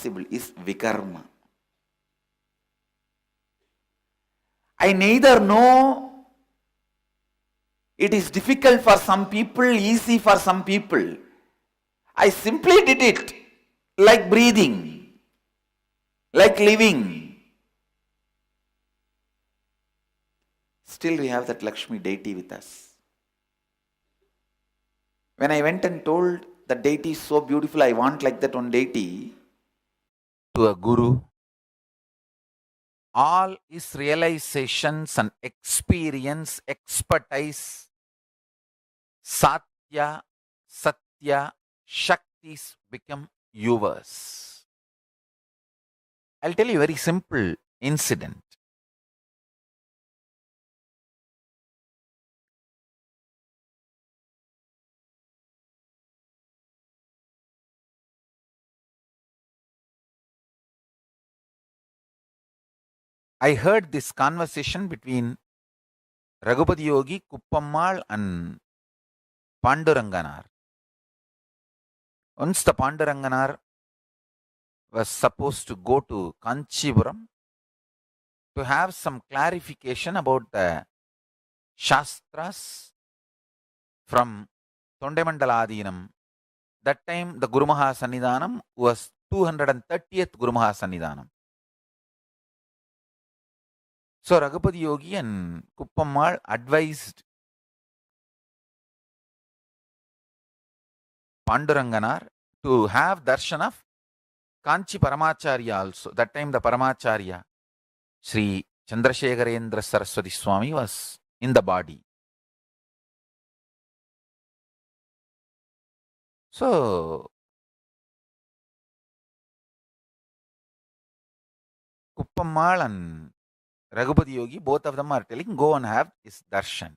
possible is vikarma. I neither know it is difficult for some people, easy for some people. I simply did it, like breathing, like living. Still we have that Lakshmi deity with us. When I went and told the deity is so beautiful, I want like that one deity, to a guru, all his realizations and experience, expertise, satya, satya, shaktis become yours. I'll tell you a very simple incident. I heard this conversation between Raghupati Yogi, Kuppammal and Panduranganar. Once the Panduranganar was supposed to go to Kanchipuram to have some clarification about the Shastras from Tondemandala. That time the Guru Maha Sannidhanam was 230th Guru Maha Sannidhanam. So Raghupati Yogi and Kuppammal advised Panduranganar to have darshan of Kanchi Paramacharya also. That time the Paramacharya, Sri Chandrasekharendra Saraswati Swami, was in the body. So Kuppammal and Raghupati Yogi, both of them are telling, go and have his darshan.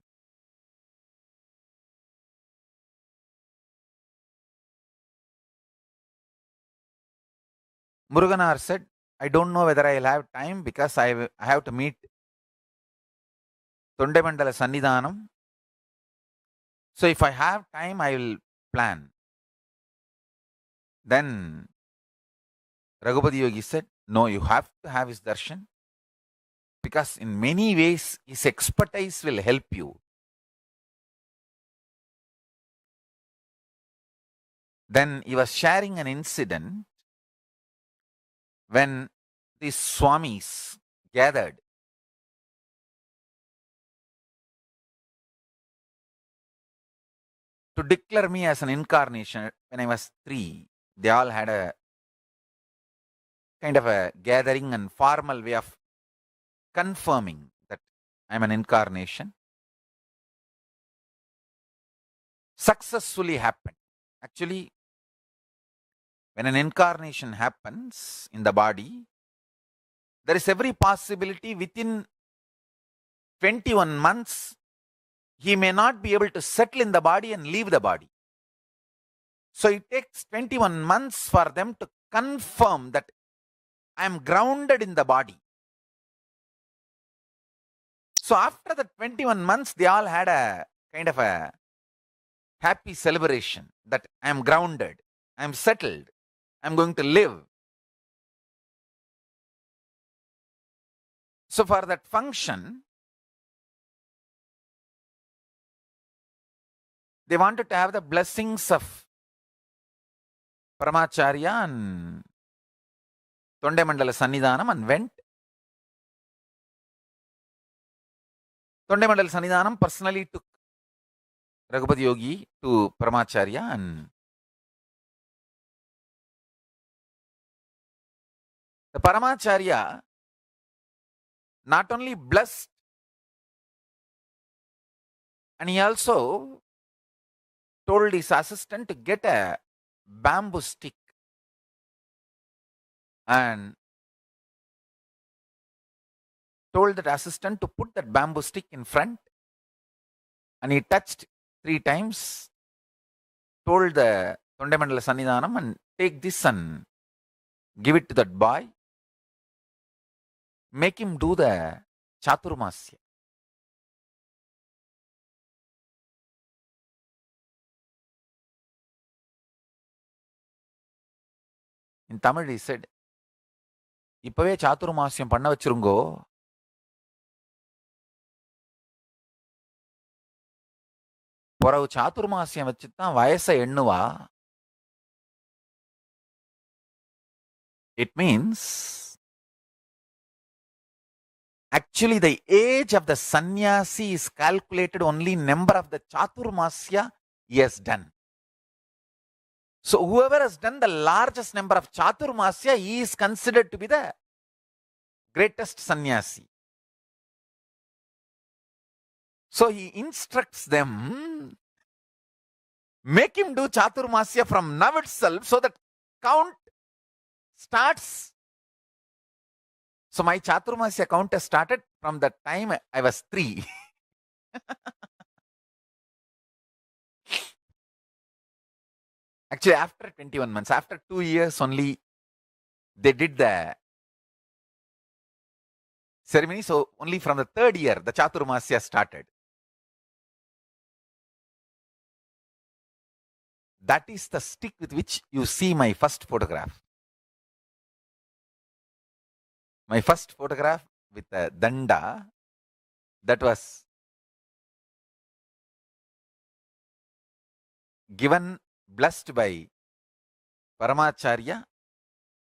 Muruganar said, I don't know whether I'll have time because I have to meet Tondemandala Sannidhanam. So if I have time, I will plan. Then Raghupati Yogi said, no, you have to have his darshan because in many ways his expertise will help you. Then he was sharing an incident when these Swamis gathered to declare me as an incarnation when I was 3. They all had a kind of a gathering and formal way of confirming that I'm an incarnation. Successfully happened. Actually, when an incarnation happens in the body, there is every possibility within 21 months, he may not be able to settle in the body and leave the body. So it takes 21 months for them to confirm that I am grounded in the body. So after the 21 months, they all had a kind of a happy celebration that I am grounded, I am settled, I am going to live. So for that function, they wanted to have the blessings of Paramacharya and Tondemandala Sannidhanam and went. Tondemandala Sannidhanam personally took Raghupati Yogi to Paramacharya, and the Paramacharya not only blessed, and he also told his assistant to get a bamboo stick and told that assistant to put that bamboo stick in front, and he touched 3 times, told the Tondemandala Sannidhanam, and take this and give it to that boy, make him do the Chaturmasya. In Tamil he said, இப்பவே சாதுர்மாசியம் பண்ண வச்சிருங்கோ. பிறகு சாதுர்மாசியம் வச்சுதான் வயசை எண்ணுவா. It means actually the age of the sannyasi is calculated only number of the chaturmasya he has done. So whoever has done the largest number of chaturmasya, he is considered to be the greatest sannyasi. So he instructs them, make him do chaturmasya from now itself so that count starts. So my chaturmasya count has started from the time I was 3. Actually, after 21 months, after 2 years only, they did the ceremony. So only from the 3rd year, the chaturmasya started. That is the stick with which you see my first photograph. My first photograph with a danda, that was given, blessed by Paramacharya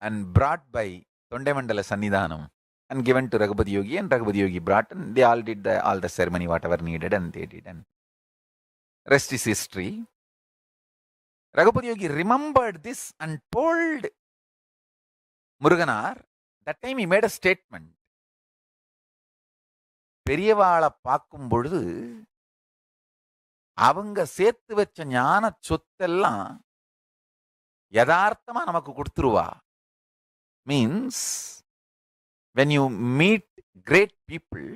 and brought by Tondemandala Sannidhanam and given to Raghupati Yogi, and Raghupati Yogi brought, and they all did all the ceremony, whatever needed, and they did, and rest is history. Raghupati Yogi remembered this and told Muruganar, that time he made a statement. பெரியவாளை பார்க்கும் பொழுது அவங்க சேர்த்து வச்ச ஞான சொத்தெல்லாம் யதார்த்தமா நமக்கு கொடுத்துருவா. Means when you meet great people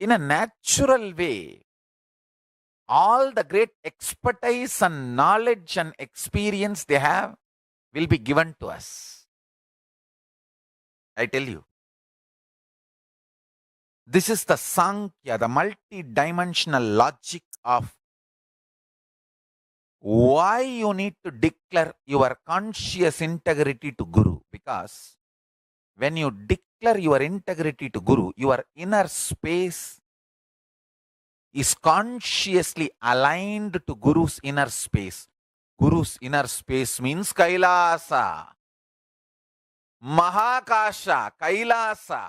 in a natural way, all the great expertise and knowledge and experience they have will be given to us. I tell you, this is the Sankhya, the multi-dimensional logic of why you need to declare your conscious integrity to Guru. Because when you declare your integrity to Guru, your inner space is consciously aligned to Guru's inner space. Guru's inner space means KAILASA, Mahakasha, KAILASA.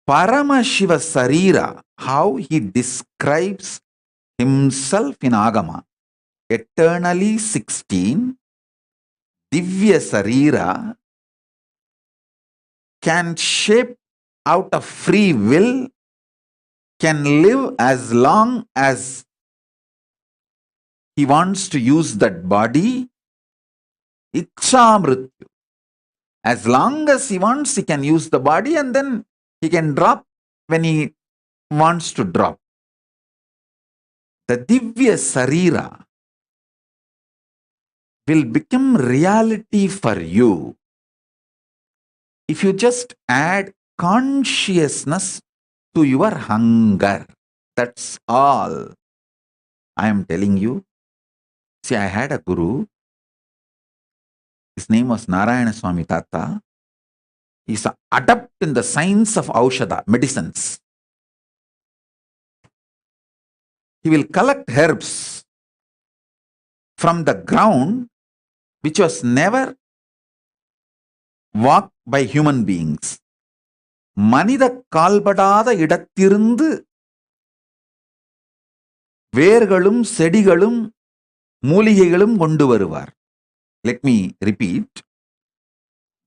Paramashiva Sarira, how he describes himself in Agama, eternally 16, Divya Sarira, can shape out of free will, can live as long as he wants to use that body, Ichamrityu. As long as he wants, he can use the body, and then he can drop when he wants to drop. The Divya Sarira will become reality for you if you just add consciousness to your hunger. That's all I am telling you. See, I had a guru. His name was Narayana Swami Tata. He's an adept in the science of Aushadha, medicines. He will collect herbs from the ground which was never walked by human beings. மனித கால்படாத இடத்திலிருந்து வேர்களும் செடிகளும் மூலிகைகளும் கொண்டு வருவார். Let me repeat.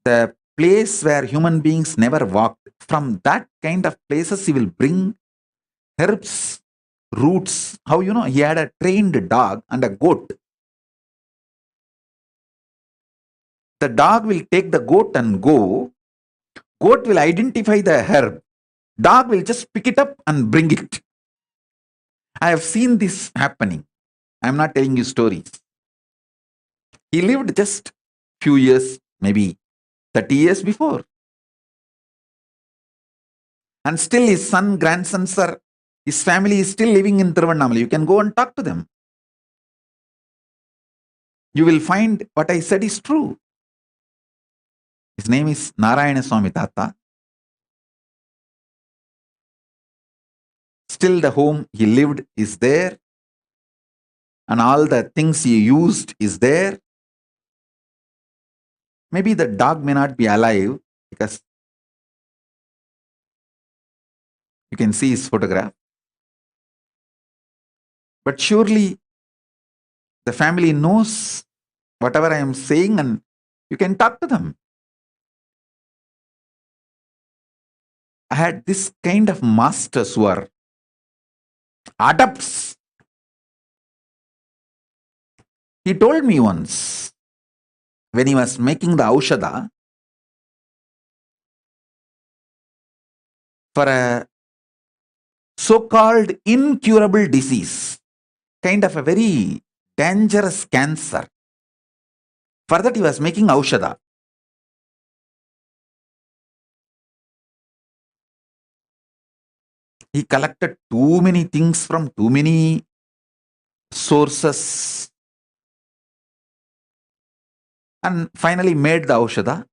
The place where human beings never walked, from that kind of places he will bring herbs, roots. How you know? He had a trained dog and a goat. The dog will take the goat and go. Goat will identify the herb. Dog will just pick it up and bring it. I have seen this happening. I am not telling you stories. He lived just few years, maybe 30 years before. And still his son, grandsons are His family is still living in Tiruvannamalai. You can go and talk to them. You will find what I said is true. His name is Narayana Swami Tata. Still the home he lived is there, and all the things he used is there. Maybe the dog may not be alive because you can see his photograph. But surely the family knows whatever I am saying and you can talk to them. I had this kind of masters who are adepts. He told me once, when he was making the aushadha for a so-called incurable disease, kind of a very dangerous cancer. For that he was making aushadha. He collected too many things from too many sources and finally made the aushadha.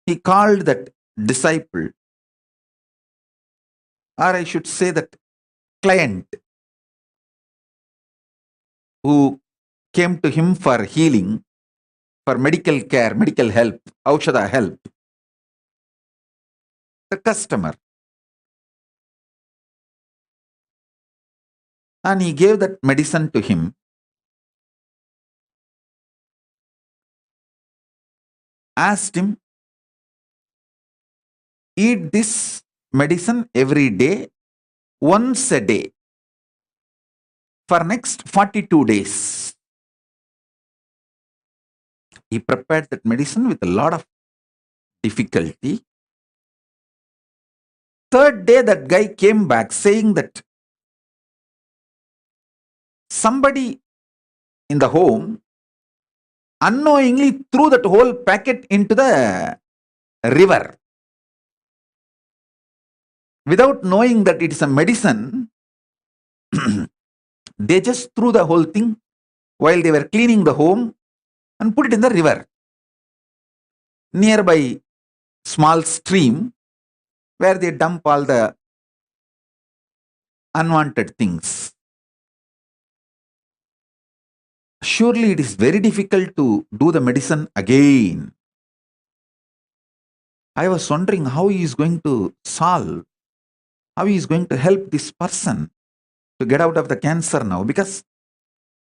He called that disciple, or I should say that client, who came to him for healing, for medical care, medical help, aushadha help, the customer. And he gave that medicine to him. Asked him, eat this medicine every day, once a day, for next 42 days. He prepared that medicine with a lot of difficulty. Third day, that guy came back saying that somebody in the home unknowingly threw that whole packet into the river. Without knowing that it is a medicine, they just threw the whole thing while they were cleaning the home and put it in the river. Nearby small stream where they dump all the unwanted things. Surely it is very difficult to do the medicine again. I was wondering how he is going to solve, how he is going to help this person to get out of the cancer now, because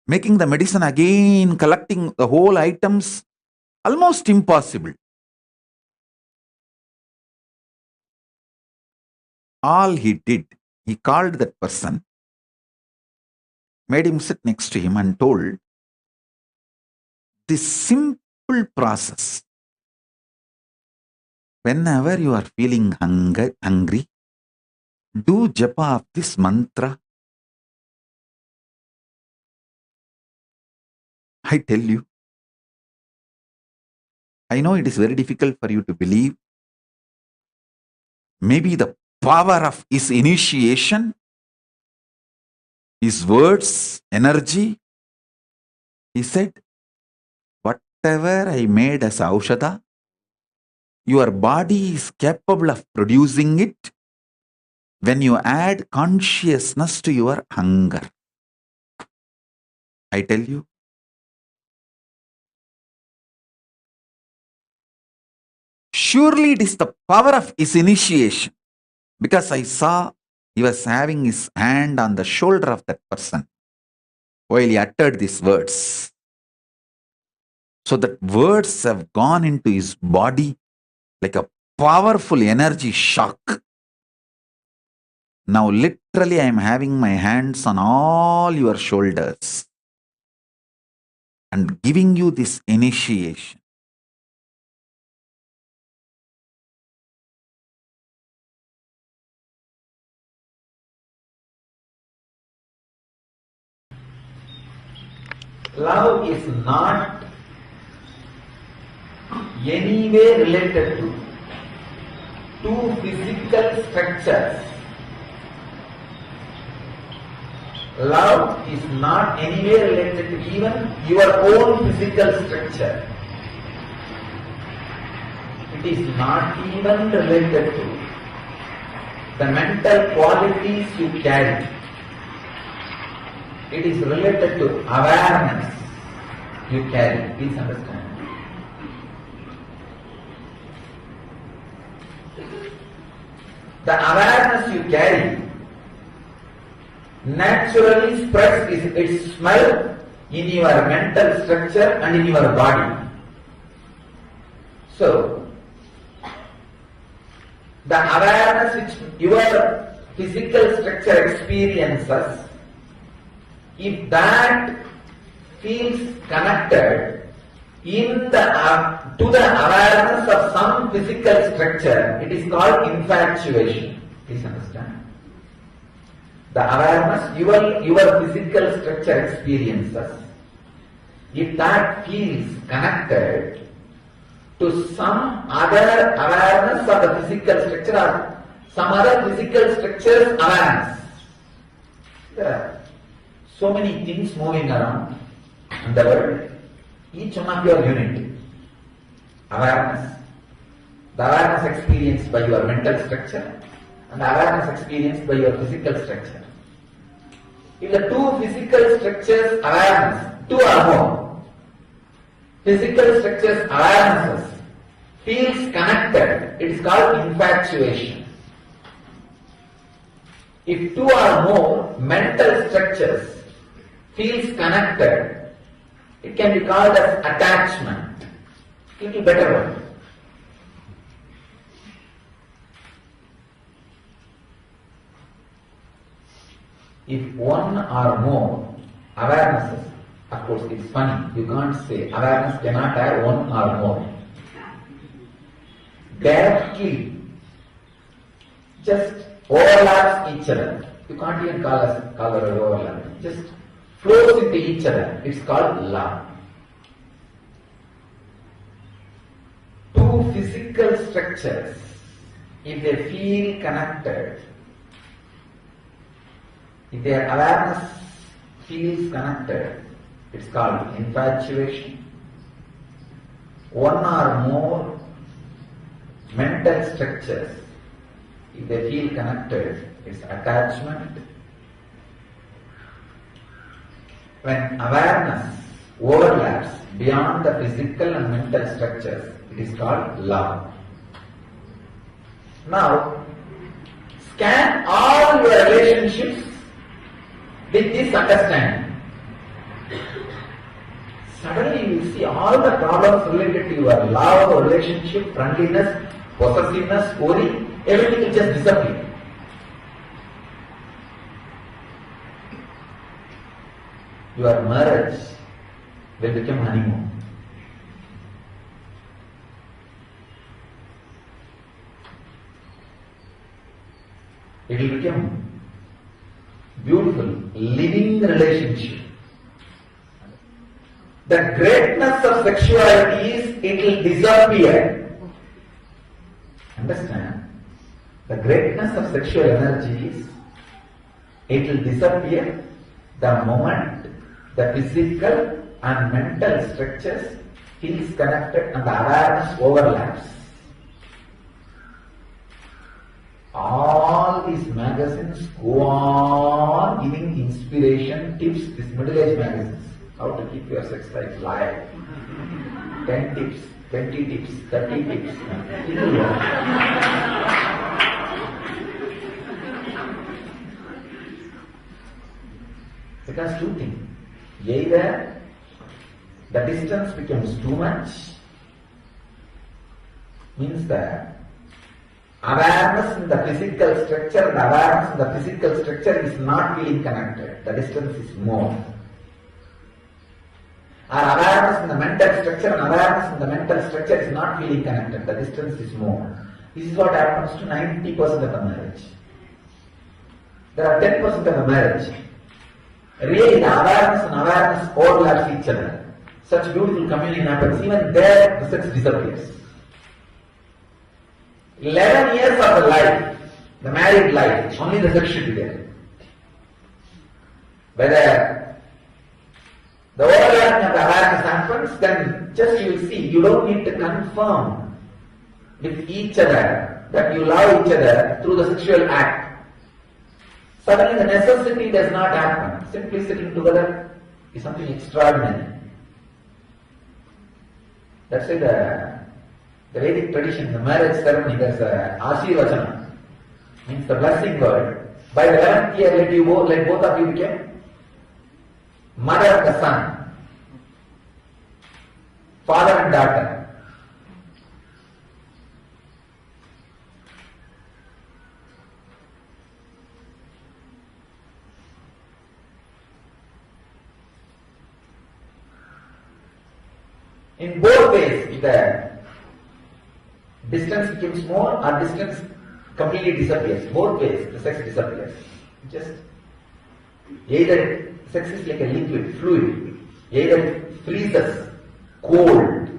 making the medicine again, collecting the whole items, almost impossible. All he did, he called that person, made him sit next to him and told, this simple process, whenever you are feeling hungry, do japa of this mantra. I tell you, I know it is very difficult for you to believe. Maybe the power of his initiation, his words, energy. He said, whatever I made as aushadha, your body is capable of producing it when you add consciousness to your hunger. I tell you, surely it is the power of his initiation, because I saw he was having his hand on the shoulder of that person while he uttered these words. So that words have gone into his body like a powerful energy shock. Now literally I am having my hands on all your shoulders and giving you this initiation. Love is not anyway related to two physical structures. Love is not anywhere related to even your own physical structure. It is not even related to the mental qualities you carry. It is related to awareness you carry. Please understand. The awareness you carry naturally spreads its smell in your mental structure and in your body. So, the awareness which your physical structure experiences, if that feels connected to the awareness of some physical structure, it is called infatuation. Please understand. The awareness your physical structure experiences, if that feels connected to some other awareness of the physical structure or some other physical structure's awareness. There are so many things moving around in the world. Each one of your unit. Awareness. The awareness experienced by your mental structure and the awareness experienced by your physical structure. If the two physical structures awareness, two or more, physical structures awarenesses feels connected, it is called infatuation. If two or more mental structures feels connected, it can be called as attachment. Little better one. If one or more awarenesses, of course it's funny, you can't say awareness cannot have one or more. Directly just overlaps each other. You can't even call it overlap. Just flows into each other. It's called love. Two physical structures, if they feel connected, if their awareness feels connected, it's called infatuation. One or more mental structures, if they feel connected, it's attachment. When awareness overlaps beyond the physical and mental structures, it is called love. Now, scan all your relationships with this understanding. Suddenly you will see all the problems related to your love, relationship, friendliness, possessiveness, worry, everything will just disappear. Your marriage will become honeymoon. It will become beautiful, living relationship. The greatness of sexuality is it will disappear. Understand? The greatness of sexual energy is it will disappear the moment the physical and mental structures feels connected and the awareness overlaps. All these magazines go on giving inspiration, tips, these middle-aged magazines. How to keep your sex life live. 10 tips, 20 tips, 30 tips. Because two things. Either the distance becomes too much, means that awareness in the physical structure and awareness in the physical structure is not feeling connected. The distance is more. Or awareness in the mental structure and awareness in the mental structure is not feeling connected. The distance is more. This is what happens to 90% of the marriage. There are 10% of the marriage. Really the awareness and awareness overlaps each other. Such beautiful communion happens. Even there the sex disappears. 11 years of the life, the married life, only the sex should be there. Whether the overlapping of the awareness happens, then just you will see, you don't need to confirm with each other that you love each other through the sexual act. Suddenly the necessity does not happen. Simply sitting together is something extraordinary. That's why the Vedic tradition, the marriage ceremony, there's a Ashirvachana, means the blessing word. By the 11th year, let both of you become mother and the son, father and daughter. In both ways, if the distance becomes more or distance completely disappears, both ways the sex disappears. Just either sex is like a liquid, fluid, either it freezes, cold,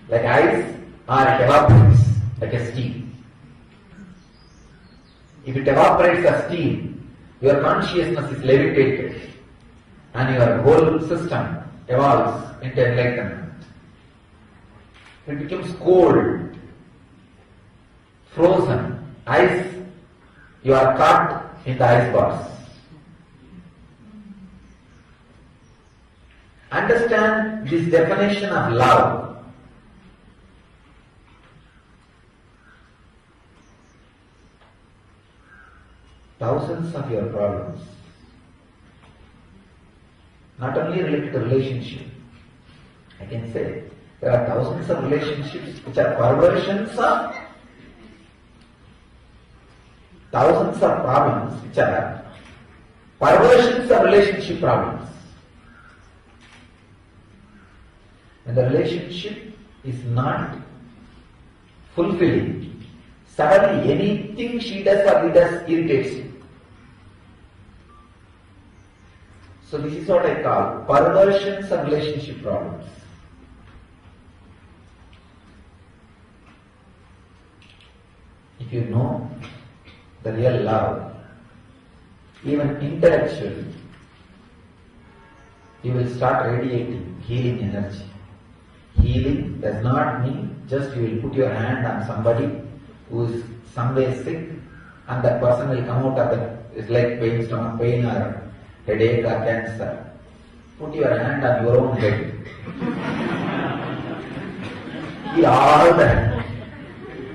like ice, or it evaporates, like a steam. If it evaporates as steam, your consciousness is levitated and your whole system evolves into enlightenment. It becomes cold, frozen, ice, you are caught in the ice bars. Understand this definition of love. Thousands of your problems, not only related to relationship, I can say, there are thousands of relationships which are perversions of thousands of problems which are perversions of relationship problems. When the relationship is not fulfilling, suddenly anything she does or he does irritates you. So this is what I call perversions of relationship problems. If you know the real love, even intellectually, you will start radiating healing energy. Healing does not mean just you will put your hand on somebody who is some way sick and that person will come out of it's like pain, stomach pain or headache or cancer. Put your hand on your own head. Heal all the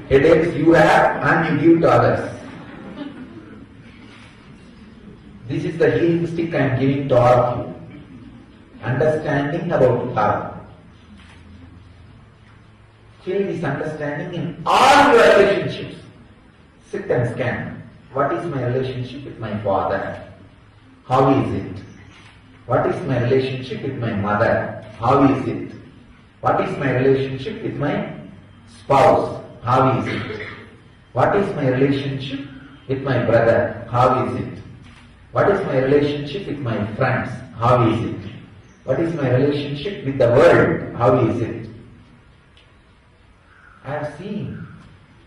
headaches you have and you give to others. This is the healing stick I am giving to all of you. Understanding about love. Feel this understanding in all your relationships. Sit and scan. What is my relationship with my father? How is it? What is my relationship with my mother? How is it? What is my relationship with my spouse? How is it? What is my relationship with my brother? How is it? What is my relationship with my friends? How is it? What is my relationship with the world? How is it? I have seen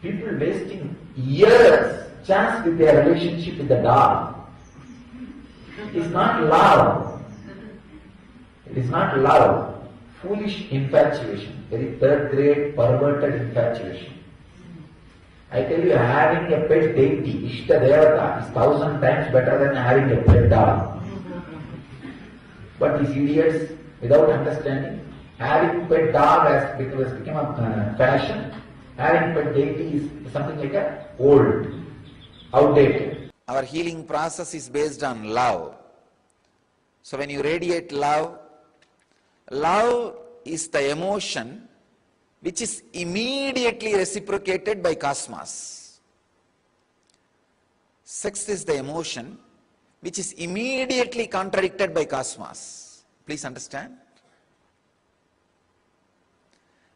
people wasting years just with their relationship with the dog. It is not love. It is not love. Foolish infatuation. Very third grade perverted infatuation. I tell you, having a pet deity, Ishta Devata, is 1,000 times better than having a pet dog. But these idiots, without understanding, having pet dog has become a fashion. Having pet deity is something like a old, outdated. Our healing process is based on love. So when you radiate love, love is the emotion which is immediately reciprocated by cosmos. Sex is the emotion which is immediately contradicted by cosmos. Please understand.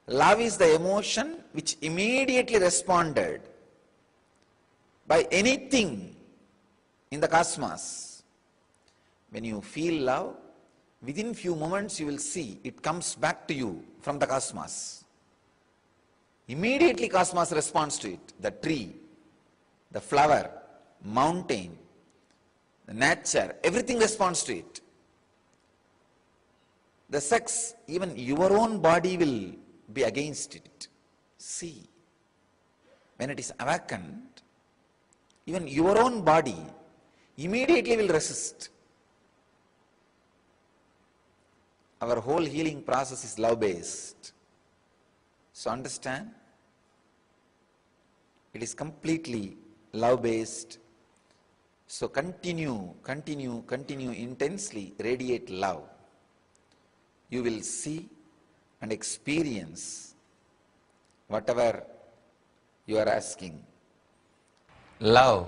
Love is the emotion which immediately responded by anything in the cosmos. When you feel love, within few moments you will see it comes back to you from the cosmos. Immediately cosmos responds to it. The tree, the flower, mountain, the nature, everything responds to it. The sex, even your own body will be against it. See, when it is awakened, even your own body immediately will resist. Our whole healing process is love-based. So understand, it is completely love-based. So continue intensely, radiate love. You will see and experience whatever you are asking. Love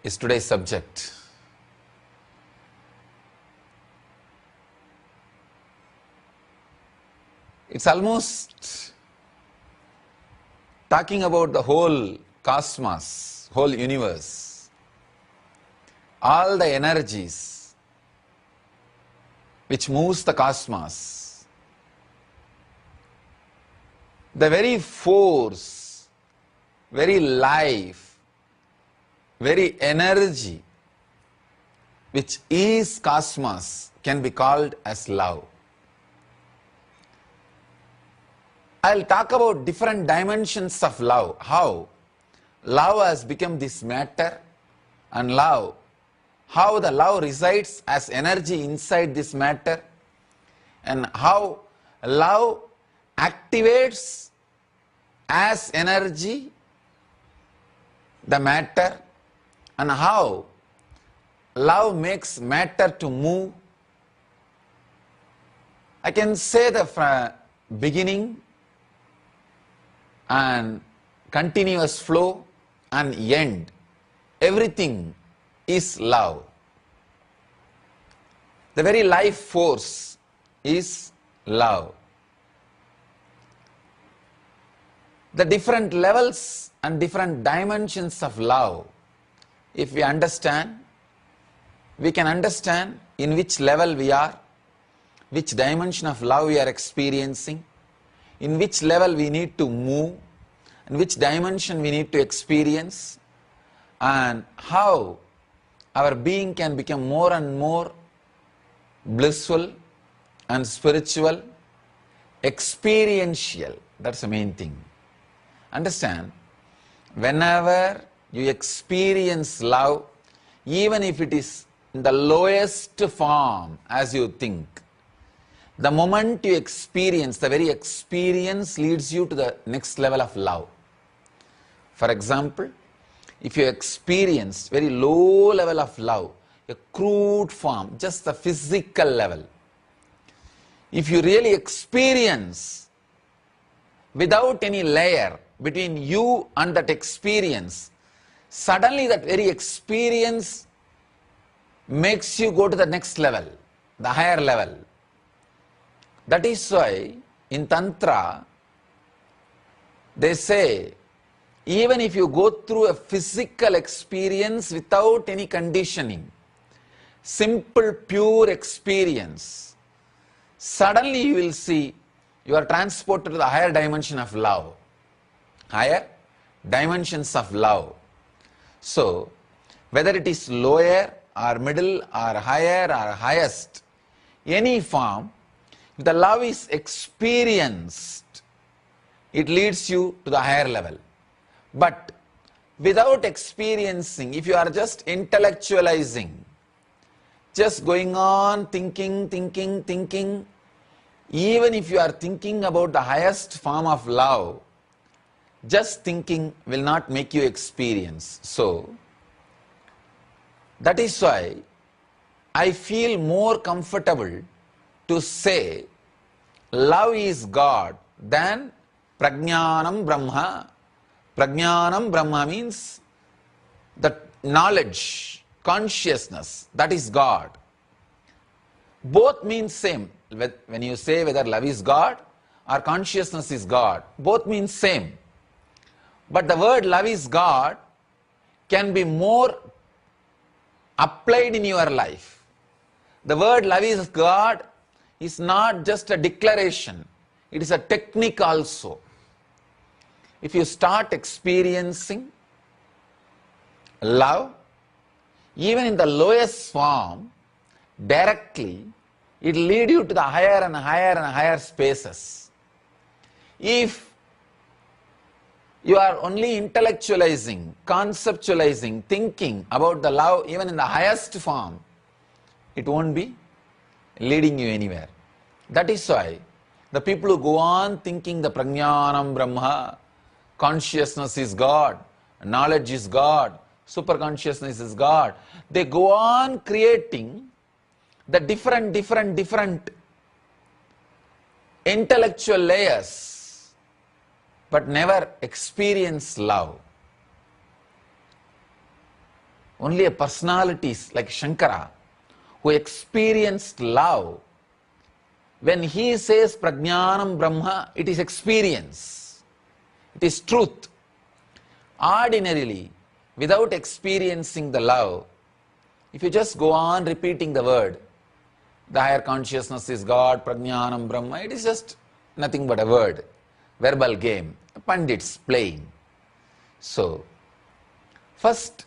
is today's subject. It's almost talking about the whole cosmos, whole universe, all the energies which moves the cosmos, the very force, very life, very energy which is cosmos can be called as love. I'll talk about different dimensions of love, how love has become this matter, and love, how the love resides as energy inside this matter, and how love activates as energy the matter, and how love makes matter to move. I can say the beginning and continuous flow and end. Everything is love. The very life force is love. The different levels and different dimensions of love, if we understand, we can understand in which level we are, which dimension of love we are experiencing, in which level we need to move, in which dimension we need to experience, and how our being can become more and more blissful and spiritual, experiential. That's the main thing. Understand, whenever you experience love, even if it is in the lowest form as you think, the moment you experience, the very experience leads you to the next level of love. For example, if you experience very low level of love, a crude form, just the physical level, if you really experience without any layer between you and that experience, suddenly that very experience makes you go to the next level, the higher level. That is why in Tantra, they say, even if you go through a physical experience without any conditioning, simple, pure experience, suddenly you will see you are transported to the higher dimension of love, higher dimensions of love. So, whether it is lower or middle or higher or highest, any form, the love is experienced, it leads you to the higher level. But without experiencing, if you are just intellectualizing, just going on thinking, even if you are thinking about the highest form of love, just thinking will not make you experience. So, that is why I feel more comfortable to say love is God than Prajnanam Brahma. Prajnanam Brahma means the knowledge, consciousness, that is God. Both mean same. When you say whether love is God or consciousness is God, both mean same. But the word love is God can be more applied in your life. The word love is God is not just a declaration, it is a technique also. If you start experiencing love, even in the lowest form, directly, it will lead you to the higher and higher and higher spaces. If you are only intellectualizing, conceptualizing, thinking about the love even in the highest form, it won't be leading you anywhere. That is why the people who go on thinking the Prajnanam Brahma, consciousness is God, knowledge is God, superconsciousness is God, they go on creating the different intellectual layers, but never experience love. Only a personalities like Shankara who experienced love, when he says Prajnanam Brahma, it is experience, it is truth. Ordinarily, without experiencing the love, if you just go on repeating the word, the higher consciousness is God, Prajnanam Brahma, it is just nothing but a word, verbal game, pundits playing. So, first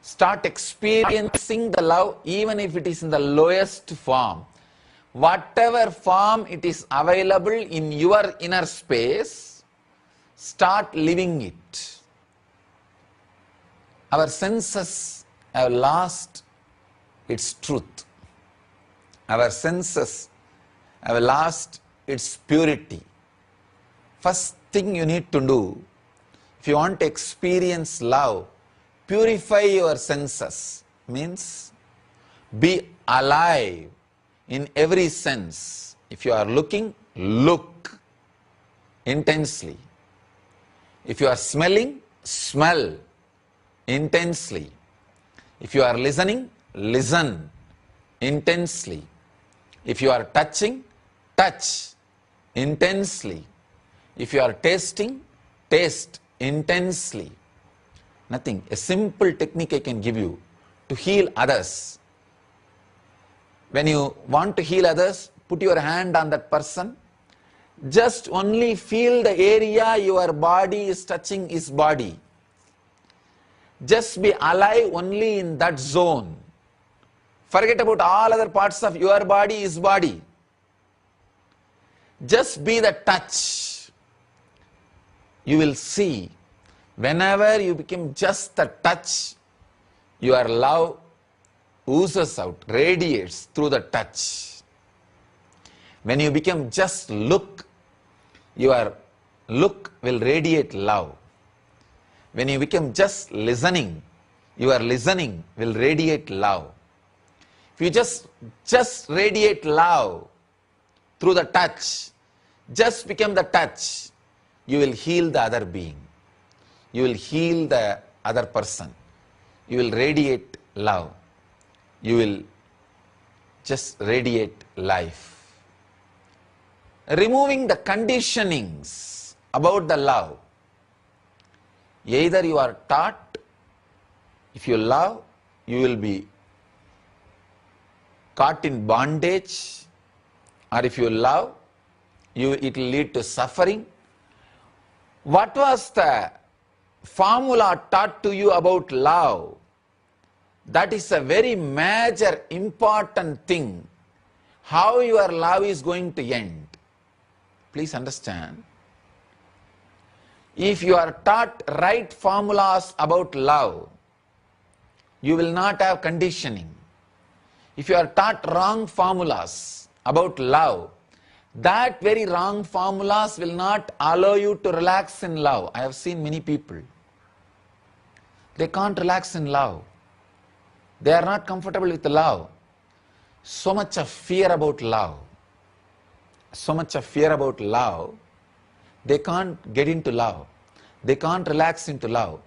start experiencing the love even if it is in the lowest form. Whatever form it is available in your inner space, start living it. Our senses have lost its truth. Our senses have lost its purity. First thing you need to do, if you want to experience love, purify your senses. Means be alive in every sense. If you are looking, look intensely. If you are smelling, smell intensely. If you are listening, listen intensely. If you are touching, touch intensely. If you are tasting, taste intensely. Nothing. A simple technique I can give you to heal others. When you want to heal others, put your hand on that person. Just only feel the area your body is touching his body. Just be alive only in that zone. Forget about all other parts of your body, his body. Just be the touch. You will see, whenever you become just the touch, your love oozes out, radiates through the touch. When you become just look, your look will radiate love. When you become just listening, your listening will radiate love. If you just radiate love through the touch, just become the touch, you will heal the other being. You will heal the other person. You will radiate love. You will just radiate life. Removing the conditionings about the love. Either you are taught, if you love, you will be caught in bondage, or if you love, it will lead to suffering. What was the formula taught to you about love? That is a very major, important thing. How your love is going to end. Please understand. If you are taught right formulas about love, you will not have conditioning. If you are taught wrong formulas about love, that very wrong formulas will not allow you to relax in love. I have seen many people. They can't relax in love. They are not comfortable with love. So much of fear about love. So much of fear about love. They can't get into love. They can't relax into love.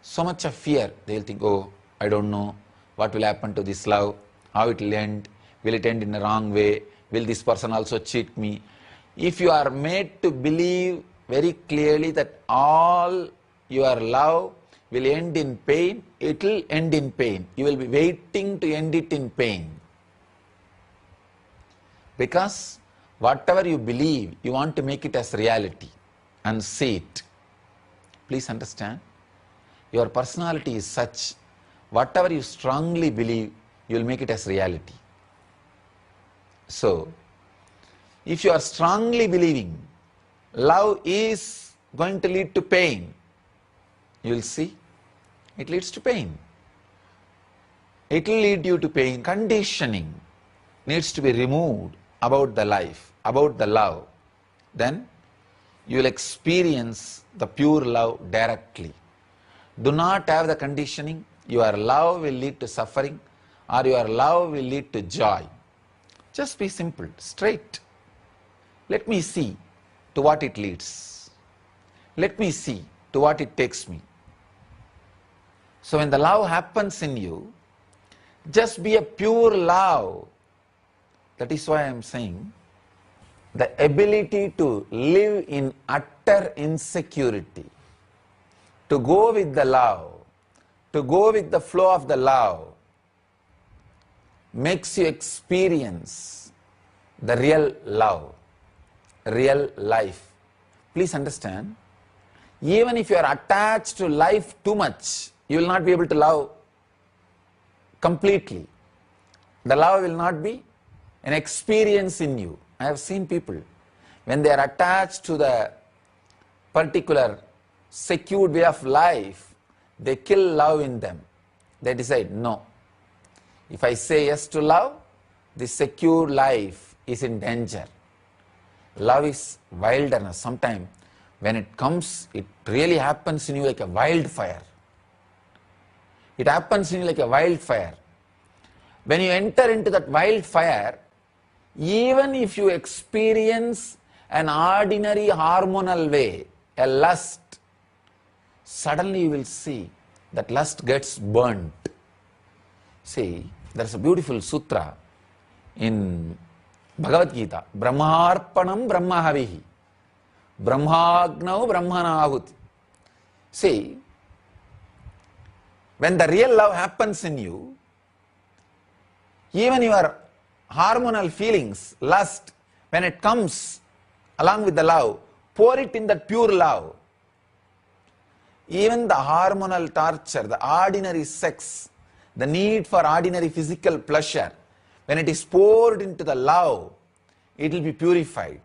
So much of fear. They will think, oh, I don't know what will happen to this love, how it will end, will it end in a wrong way, will this person also cheat me? If you are made to believe very clearly that all your love will end in pain, it will end in pain. You will be waiting to end it in pain. Because whatever you believe, you want to make it as reality and see it. Please understand, your personality is such, whatever you strongly believe, you will make it as reality. So, if you are strongly believing love is going to lead to pain, you will see it leads to pain. It will lead you to pain. Conditioning needs to be removed about the life, about the love. Then you will experience the pure love directly. Do not have the conditioning, your love will lead to suffering or your love will lead to joy. Just be simple, straight. Let me see to what it leads. Let me see to what it takes me. So when the love happens in you, just be a pure love. That is why I am saying the ability to live in utter insecurity, to go with the love, to go with the flow of the love, makes you experience the real love, real life. Please understand, even if you are attached to life too much, you will not be able to love completely. The love will not be an experience in you. I have seen people, when they are attached to the particular secured way of life, they kill love in them. They decide, no, if I say yes to love, this secure life is in danger. Love is wilderness. Sometimes when it comes, it really happens in you like a wildfire. It happens in you like a wildfire. When you enter into that wildfire, even if you experience an ordinary hormonal way, a lust, suddenly you will see that lust gets burnt. See, there is a beautiful sutra in Bhagavad Gita, Brahmarpanam Brahmahavihi, Brahmagnau Brahmanahuti. See, when the real love happens in you, even your hormonal feelings, lust, when it comes along with the love, pour it in that pure love. Even the hormonal torture, the ordinary sex, the need for ordinary physical pleasure, when it is poured into the love, it will be purified.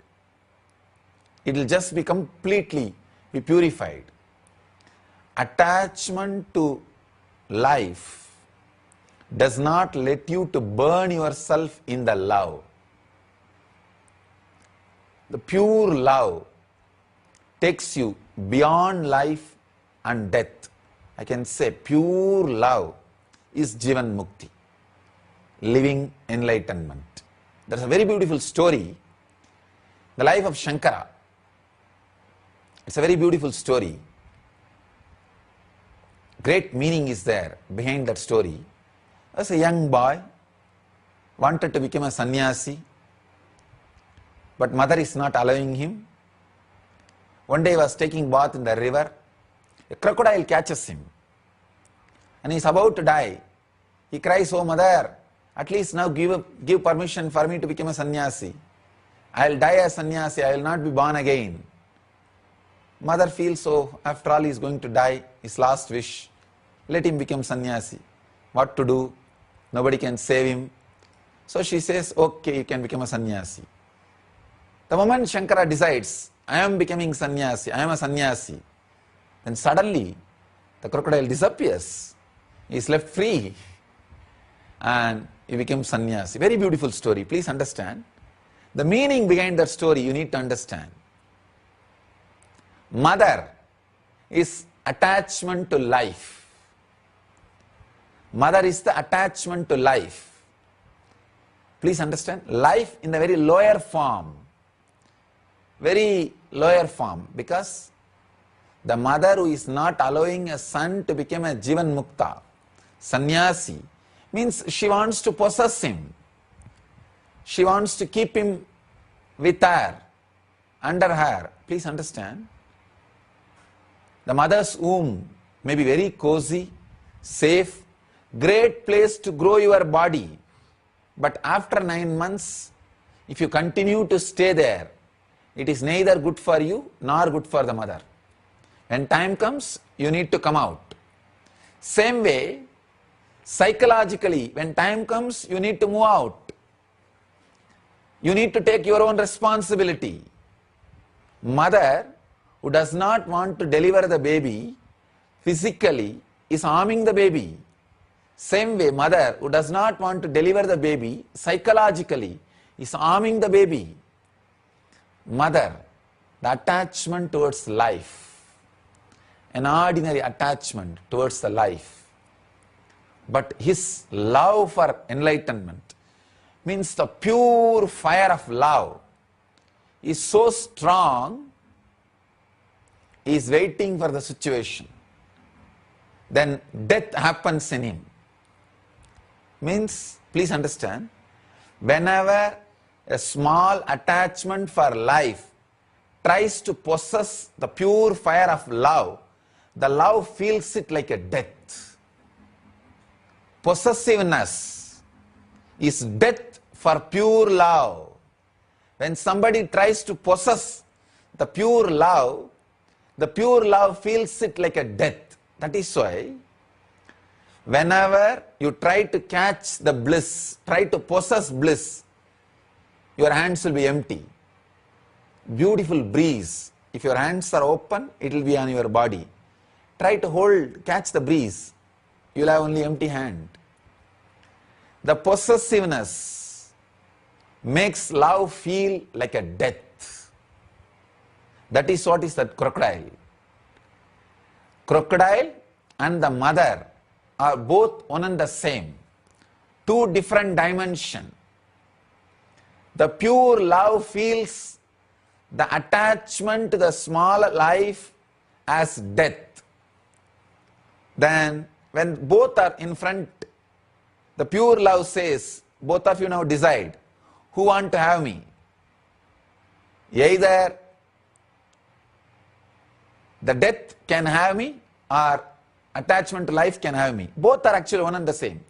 It will just be completely be purified. Attachment to life does not let you to burn yourself in the love. The pure love takes you beyond life and death. I can say pure love is Jivan Mukti, living enlightenment. There's a very beautiful story, the life of Shankara. It's a very beautiful story. Great meaning is there behind that story. As a young boy, wanted to become a sannyasi, but mother is not allowing him. One day he was taking bath in the river. A crocodile catches him and he is about to die. He cries, "Oh mother, at least now give permission for me to become a sannyasi. I will die as sannyasi, I will not be born again." Mother feels, so after all he is going to die, his last wish, let him become sannyasi. What to do? Nobody can save him. So she says, okay, you can become a sannyasi. The moment Shankara decides, I am becoming sannyasi, I am a sannyasi, then suddenly the crocodile disappears. He is left free and he becomes sannyasi. Very beautiful story. Please understand. The meaning behind that story you need to understand. Mother is attachment to life. Mother is the attachment to life. Please understand. Life in the very lower form. Very lower form. Because the mother who is not allowing a son to become a Jivan Mukta, sannyasi, means she wants to possess him. She wants to keep him with her, under her. Please understand. The mother's womb may be very cozy, safe, great place to grow your body. But after 9 months, if you continue to stay there, it is neither good for you nor good for the mother. When time comes, you need to come out. Same way, Psychologically, when time comes, you need to move out. You need to take your own responsibility. Mother who does not want to deliver the baby physically is harming the baby. Same way, mother who does not want to deliver the baby psychologically is harming the baby. Mother, the attachment towards life, an ordinary attachment towards the life. But his love for enlightenment means the pure fire of love is so strong, he is waiting for the situation. Then death happens in him. Means, please understand, whenever a small attachment for life tries to possess the pure fire of love, the love feels it like a death. Possessiveness is death for pure love. When somebody tries to possess the pure love feels it like a death. That is why whenever you try to catch the bliss, try to possess bliss, your hands will be empty. Beautiful breeze. If your hands are open, it will be on your body. Try to catch the breeze. You will have only empty hand. The possessiveness makes love feel like a death. That is what is that crocodile. Crocodile and the mother are both one and the same. Two different dimensions. The pure love feels the attachment to the small life as death. Then when both are in front, the pure love says, both of you now decide, who want to have me? Either the death can have me or attachment to life can have me. Both are actually one and the same.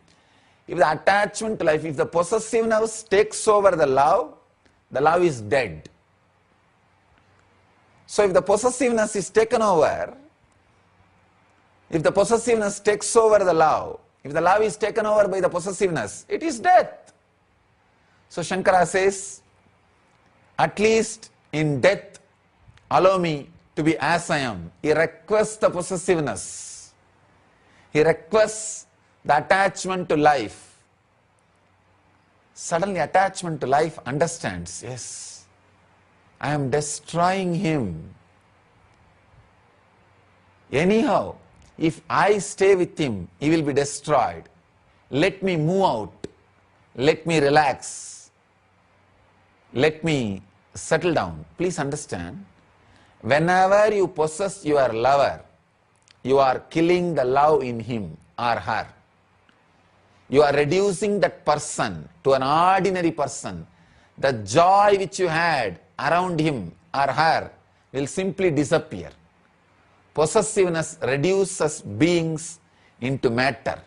If the attachment to life, if the possessiveness takes over the love is dead. So if the possessiveness is taken over, if the possessiveness takes over the love, if the love is taken over by the possessiveness, it is death. So Shankara says, at least in death, allow me to be as I am. He requests the possessiveness. He requests the attachment to life. Suddenly attachment to life understands, yes, I am destroying him. Anyhow, if I stay with him, he will be destroyed. Let me move out. Let me relax. Let me settle down. Please understand, whenever you possess your lover, you are killing the love in him or her. You are reducing that person to an ordinary person. The joy which you had around him or her will simply disappear. Possessiveness reduces beings into matter.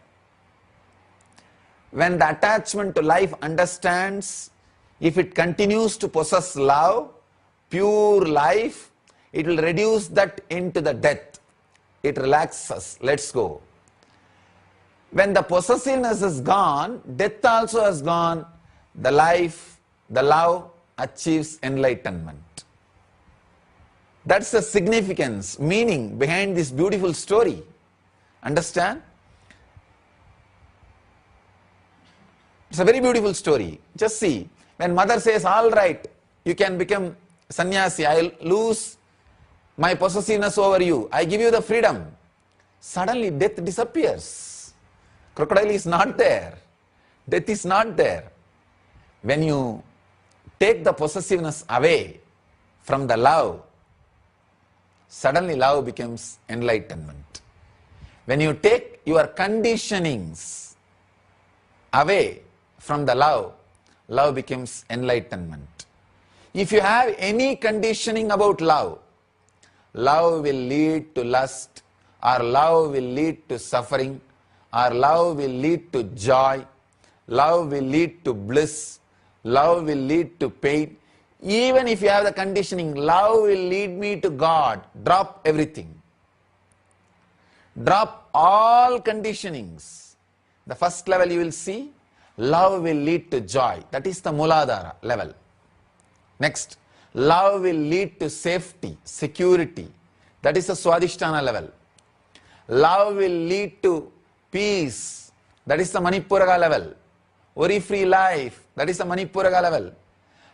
When the attachment to life understands, if it continues to possess love, pure life, it will reduce that into the death. It relaxes. Let's go. When the possessiveness is gone, death also has gone. The life, the love achieves enlightenment. That's the significance, meaning behind this beautiful story. Understand? It's a very beautiful story. Just see, when mother says, all right, you can become sannyasi, I'll lose my possessiveness over you, I give you the freedom. Suddenly death disappears. Crocodile is not there. Death is not there. When you take the possessiveness away from the love, suddenly love becomes enlightenment. When you take your conditionings away from the love, love becomes enlightenment. If you have any conditioning about love, love will lead to lust, or love will lead to suffering, or love will lead to joy, love will lead to bliss, love will lead to pain. Even if you have the conditioning, love will lead me to God. Drop everything. Drop all conditionings. The first level you will see, love will lead to joy. That is the Muladhara level. Next, love will lead to safety, security. That is the Swadhisthana level. Love will lead to peace. That is the Manipuraga level. Worry-free life. That is the Manipuraga level.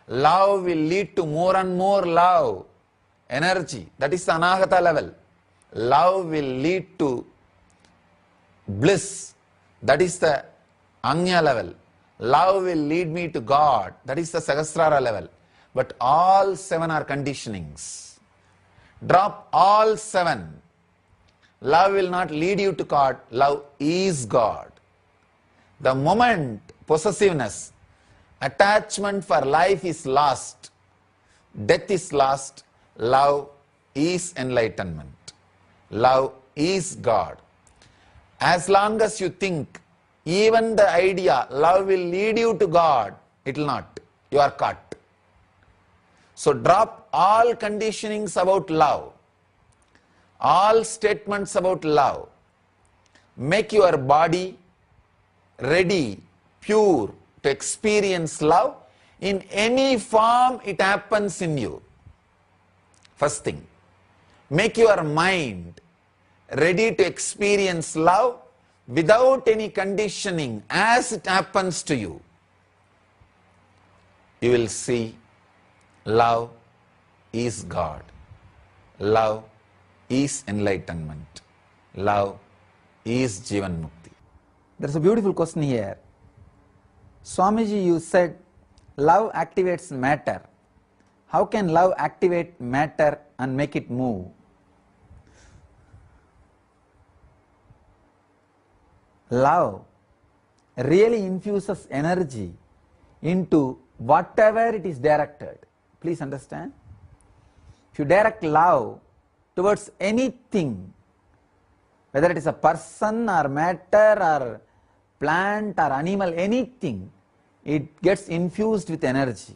Love will lead to more and more love, energy. That is the Anahata level. Love will lead to bliss. That is the Anya level. Love will lead me to God. That is the Sahasrara level. But all 7 are conditionings. Drop all 7. Love will not lead you to God. Love is God. The moment possessiveness, attachment for life is lost, death is lost, love is enlightenment. Love is God. As long as you think, even the idea, love will lead you to God, it will not. You are caught. So drop all conditionings about love, all statements about love. Make your body ready, pure to experience love in any form it happens in you. First thing, make your mind ready to experience love without any conditioning as it happens to you. You will see love is God. Love is enlightenment. Love is Jivan Mukti. There is a beautiful question here. Swamiji, you said love activates matter. How can love activate matter and make it move? Love really infuses energy into whatever it is directed. Please understand. If you direct love towards anything, whether it is a person or matter or plant or animal, anything, it gets infused with energy.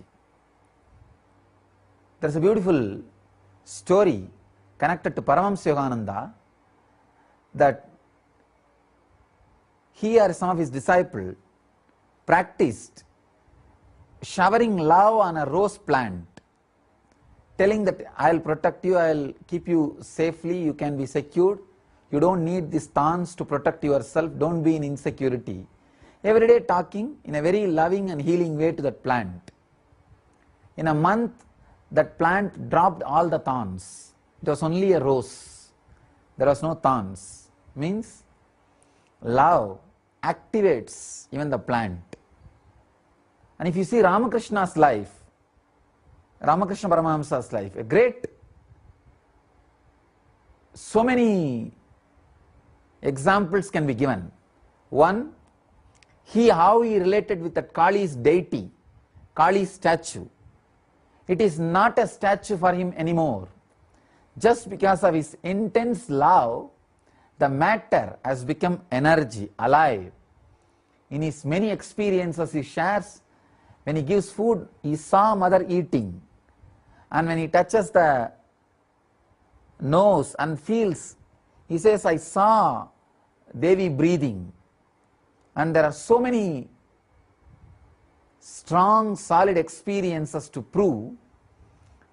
There is a beautiful story connected to Paramashivoham that he or some of his disciples practiced showering love on a rose plant, telling that I will protect you, I will keep you safely, you can be secured, you don't need these thorns to protect yourself, don't be in insecurity. Every day talking in a very loving and healing way to that plant. In a month, that plant dropped all the thorns. It was only a rose. There was no thorns. Means love activates even the plant. And if you see Ramakrishna's life, Ramakrishna Paramahamsa's life, a great, so many examples can be given. One, how he related with that Kali's deity, Kali's statue. It is not a statue for him anymore. Just because of his intense love, the matter has become energy, alive. In his many experiences he shares, when he gives food, he saw mother eating. And when he touches the nose and feels, he says, I saw Devi breathing. And there are so many strong, solid experiences to prove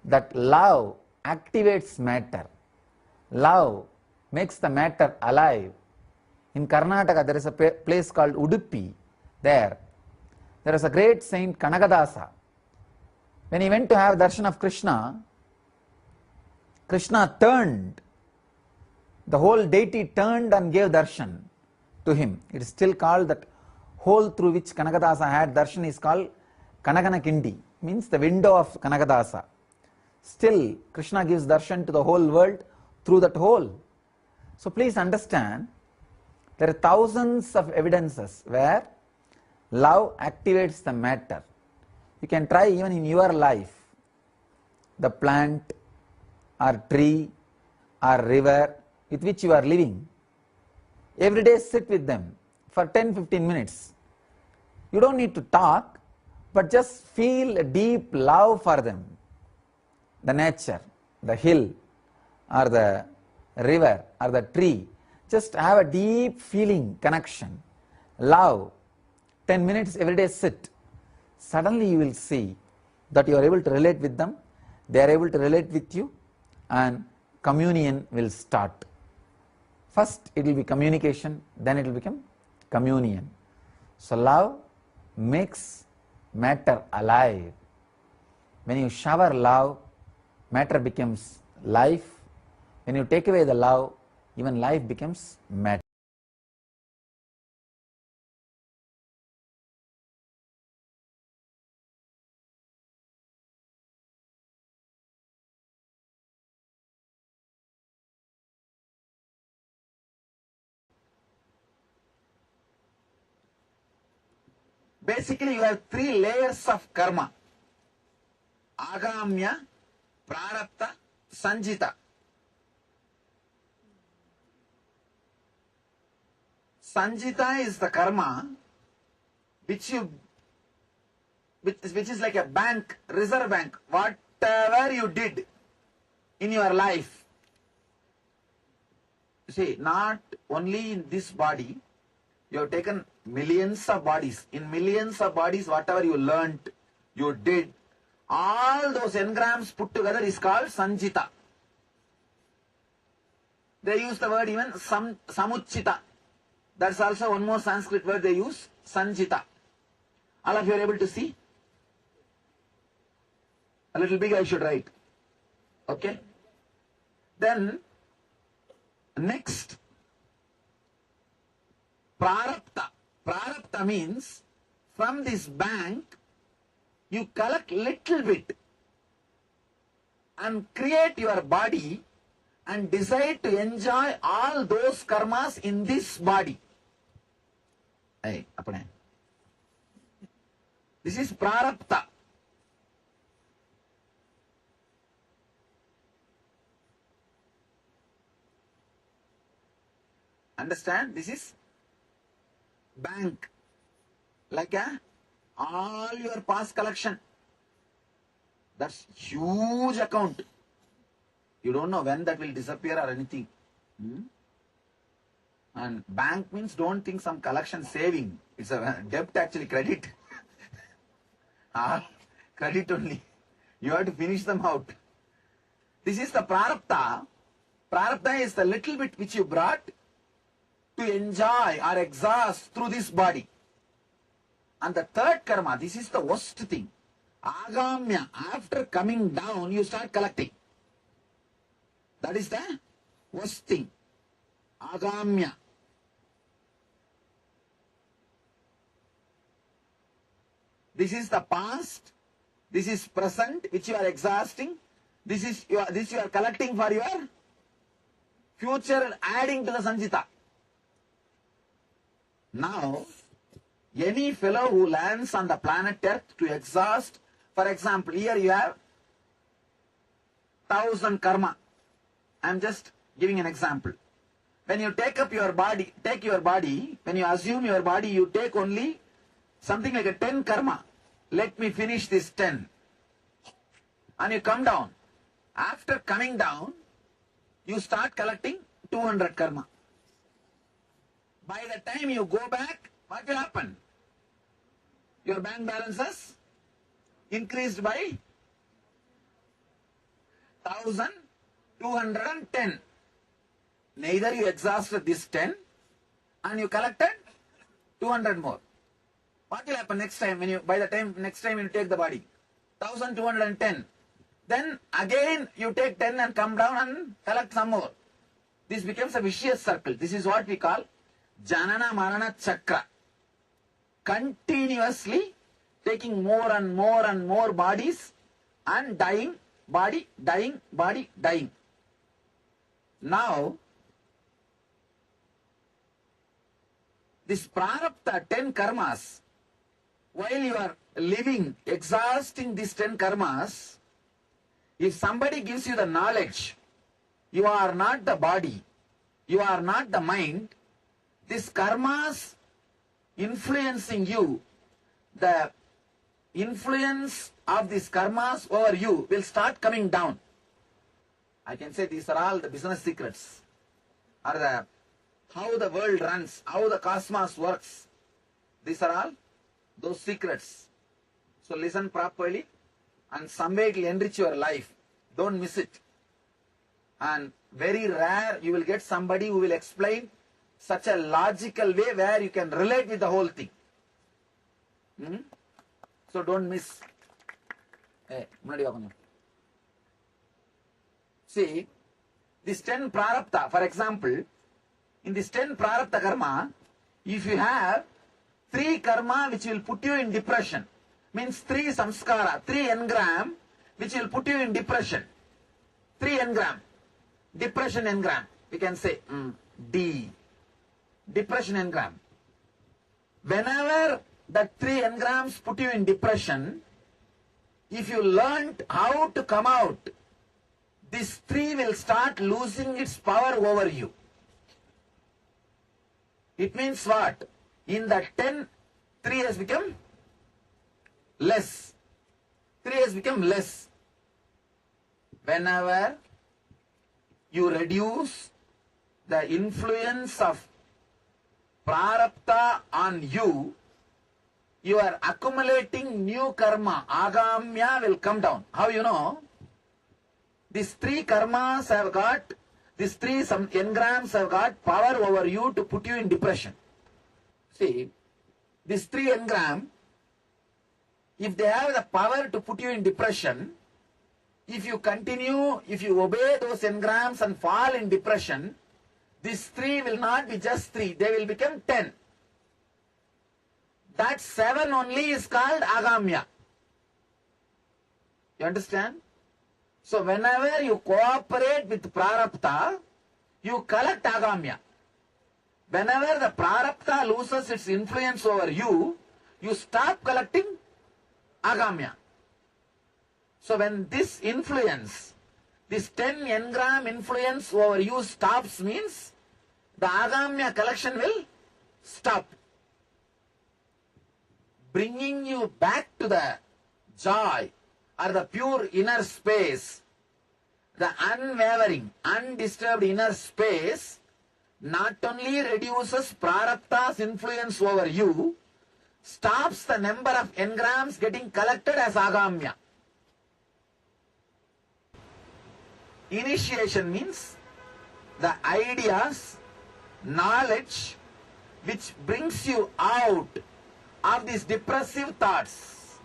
that love activates matter. Love makes the matter alive. In Karnataka, there is a place called Udupi. There is a great saint Kanagadasa. When he went to have darshan of Krishna, Krishna turned. The whole deity turned and gave darshan to him. It is still called that hole through which Kanagadasa had darshan is called Kanagana Kindi, means the window of Kanagadasa. Still, Krishna gives darshan to the whole world through that hole. So please understand, there are thousands of evidences where love activates the matter. You can try even in your life. The plant or tree or river with which you are living. Every day sit with them for 10-15 minutes. You don't need to talk, but just feel a deep love for them. The nature, the hill or the river or the tree. Just have a deep feeling, connection. love, 10 minutes every day sit, suddenly you will see that you are able to relate with them, they are able to relate with you, and communion will start. First it will be communication, then it will become communion. So love makes matter alive. When you shower love, matter becomes life. When you take away the love, even life becomes matter. Basically, you have 3 layers of karma: agamya, prarabdha, sanjita. Sanjita is the karma which is like a bank, reserve bank. Whatever you did in your life, see, not only in this body, you have taken millions of bodies. In millions of bodies, whatever you learnt, you did, all those engrams put together is called sanjita. They use the word even samuchita. That's also one more Sanskrit word they use, sanjita. All of you are able to see? A little big I should write. Okay? Then, next, prarabdha. Prarabdha means, from this bank, you collect little bit and create your body and decide to enjoy all those karmas in this body. Hey, apne. This is prarabdha. Understand? This is bank. Like all your past collection. That's huge account. You don't know when that will disappear or anything. And bank means, don't think some collection saving. It's a debt actually, credit. Credit only. You have to finish them out. This is the prarabdha. Prarabdha is the little bit which you brought to enjoy or exhaust through this body. And the third karma, this is the worst thing. Agamya, after coming down, you start collecting. That is the worst thing. Agamya. This is the past. This is present, which you are exhausting. This you are collecting for your future and adding to the sanjita. Now, any fellow who lands on the planet Earth to exhaust, for example, here you have 1000 karma. I am just giving an example. When you take your body, when you assume your body, you take only something like a 10 karma. Let me finish this 10. And you come down. After coming down, you start collecting 200 karma. By the time you go back, what will happen? Your bank balances increased by 1210. Neither you exhausted this 10 and you collected 200 more. What will happen next time next time you take the body? 1210. Then again you take 10 and come down and collect some more. This becomes a vicious circle. This is what we call Janana Marana Chakra. Continuously taking more and more and more bodies and dying, body, dying, body, dying. Now, this prarabdha 10 karmas, while you are living, exhausting these 10 karmas, if somebody gives you the knowledge, you are not the body, you are not the mind, this karmas influencing you, the influence of these karmas over you will start coming down. I can say these are all the business secrets, or how the world runs, how the cosmos works. These are all those secrets. So listen properly, and someday it will enrich your life. Don't miss it. And very rare you will get somebody who will explain such a logical way where you can relate with the whole thing. So don't miss. See, this 10 prarabdha, for example, in this 10 prarabdha karma, if you have 3 karma which will put you in depression, means 3 samskara, 3 engram which will put you in depression. 3 engram, depression engram, we can say D, depression engram. Whenever the 3 engrams put you in depression, if you learnt how to come out, this 3 will start losing its power over you. It means what? In the 10, 3 has become less. 3 has become less. Whenever you reduce the influence of prarabdha on you, you are accumulating new karma. Agamya will come down. How you know? These 3 karmas have got, these 3 some engrams have got power over you to put you in depression. See, these 3 engram, if they have the power to put you in depression, if you continue, if you obey those engrams and fall in depression, these 3 will not be just 3, they will become 10. That 7 only is called agamya. You understand? So whenever you cooperate with prarabdha, you collect agamya. Whenever the prarabdha loses its influence over you, you stop collecting agamya. So when this influence, this 10 engram influence over you stops, means the agamya collection will stop. Bringing you back to the joy or the pure inner space, the unwavering, undisturbed inner space, not only reduces prarabdha's influence over you, stops the number of engrams getting collected as agamya. Initiation means the ideas, knowledge which brings you out of these depressive thoughts,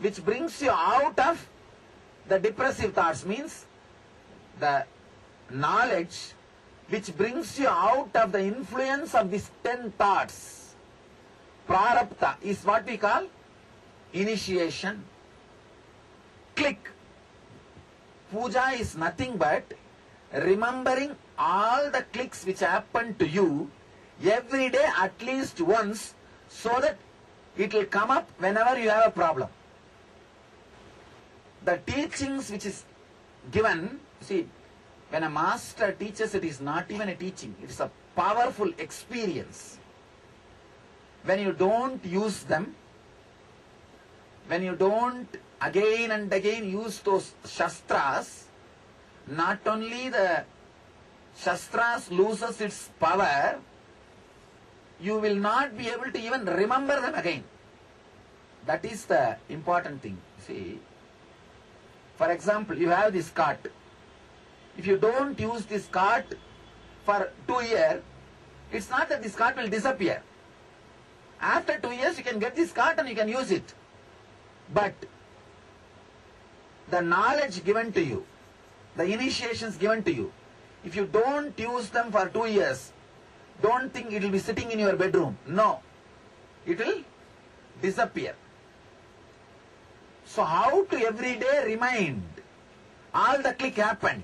which brings you out of the depressive thoughts, means the knowledge which brings you out of the influence of these 10 thoughts. Prarabdha is what we call initiation. Click. Puja is nothing but remembering all the clicks which happen to you every day at least once, so that it will come up whenever you have a problem. The teachings which is given, see, when a master teaches, it is not even a teaching, it is a powerful experience. When you don't use them, when you don't again and again use those shastras, not only the shastras loses its power, you will not be able to even remember them again. That is the important thing. See, for example, you have this cart. If you don't use this cart for 2 years, it's not that this cart will disappear. After 2 years, you can get this cart and you can use it. But the knowledge given to you, the initiations given to you, if you don't use them for 2 years, don't think it will be sitting in your bedroom. No, it will disappear. So how to every day remind? All the click happened.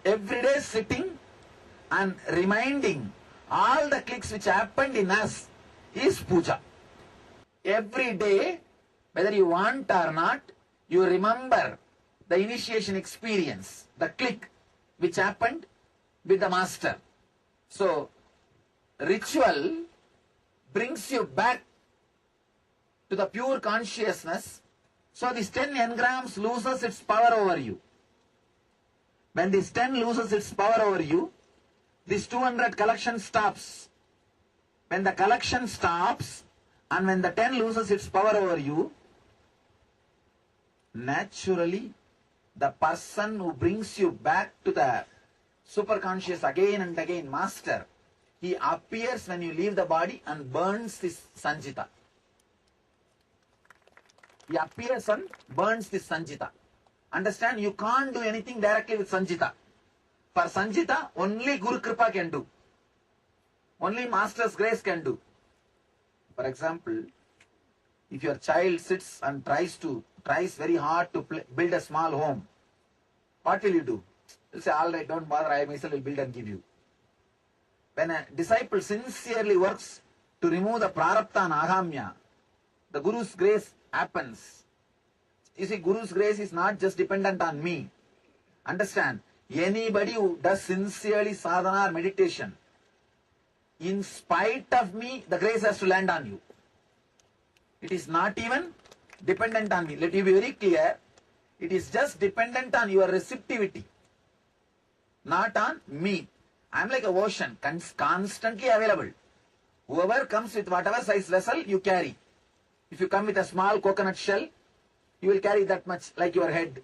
Every day sitting and reminding all the clicks which happened in us is puja. Every day, whether you want or not, you remember the initiation experience, the click which happened with the master. So, ritual brings you back to the pure consciousness. So this 10 engrams loses its power over you. When this 10 loses its power over you, this 200 collection stops. When the collection stops and when the 10 loses its power over you, naturally the person who brings you back to the superconscious again and again, master, he appears when you leave the body and burns this sanjita. He appears and burns this sanjita. Understand, you can't do anything directly with sanjita. For sanjita, only Guru Kripa can do. Only Master's grace can do. For example, if your child sits and tries very hard to build a small home, what will you do? You'll say, all right, don't bother, I myself will build and give you. When a disciple sincerely works to remove the prarabdha and agamya, the Guru's grace happens. You see, Guru's grace is not just dependent on me. Understand, anybody who does sincerely sadhana or meditation, in spite of me, the grace has to land on you. It is not even dependent on me. Let you be very clear. It is just dependent on your receptivity, not on me. I am like a ocean, constantly available. Whoever comes with whatever size vessel, you carry. If you come with a small coconut shell, you will carry that much, like your head.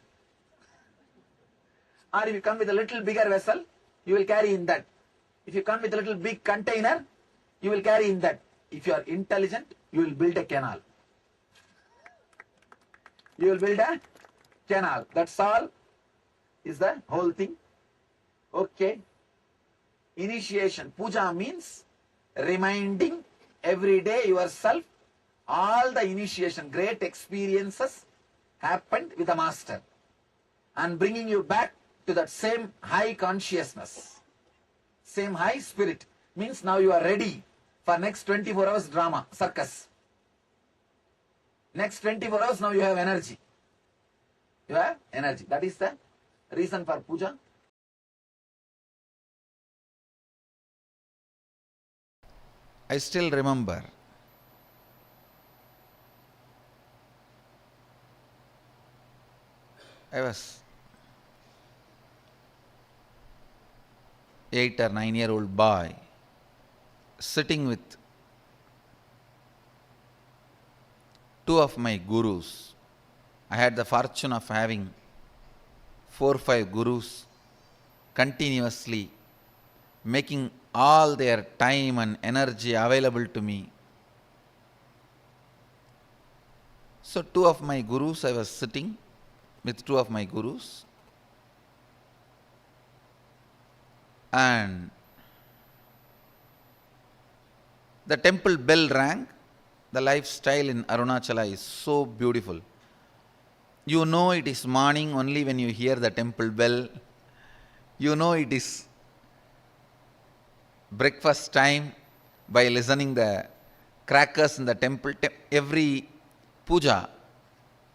Or if you come with a little bigger vessel, you will carry in that. If you come with a little big container, you will carry in that. If you are intelligent, you will build a canal. You will build a canal. That's all is the whole thing. Okay. Initiation. Puja means reminding every day yourself all the initiation, great experiences happened with the Master and bringing you back to that same high consciousness, same high spirit. Means now you are ready for next 24 hours drama, circus. Next 24 hours now you have energy. You have energy. That is the reason for puja. I still remember I was 8 or 9-year-old boy sitting with two of my gurus. I had the fortune of having 4 or 5 gurus continuously making all their time and energy available to me. So 2 of my gurus, I was sitting with 2 of my gurus, and the temple bell rang. The lifestyle in Arunachala is so beautiful. You know it is morning only when you hear the temple bell. You know it is breakfast time by listening the crackers in the temple. Every puja,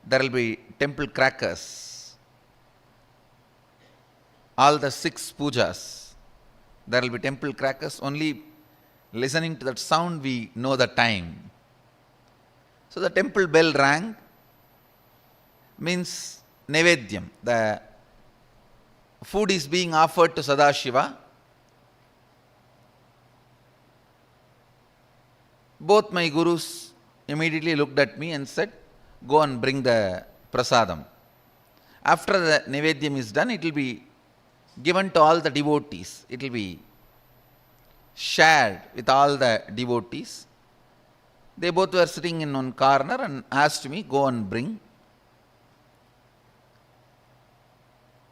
there will be temple crackers. All the 6 pujas, there will be temple crackers. Only listening to that sound we know the time. So the temple bell rang, means Nevedyam. The food is being offered to Sadashiva. Both my gurus immediately looked at me and said, go and bring the prasadam. After the Nevedyam is done, it will be given to all the devotees. It will be shared with all the devotees. They both were sitting in one corner and asked me, go and bring.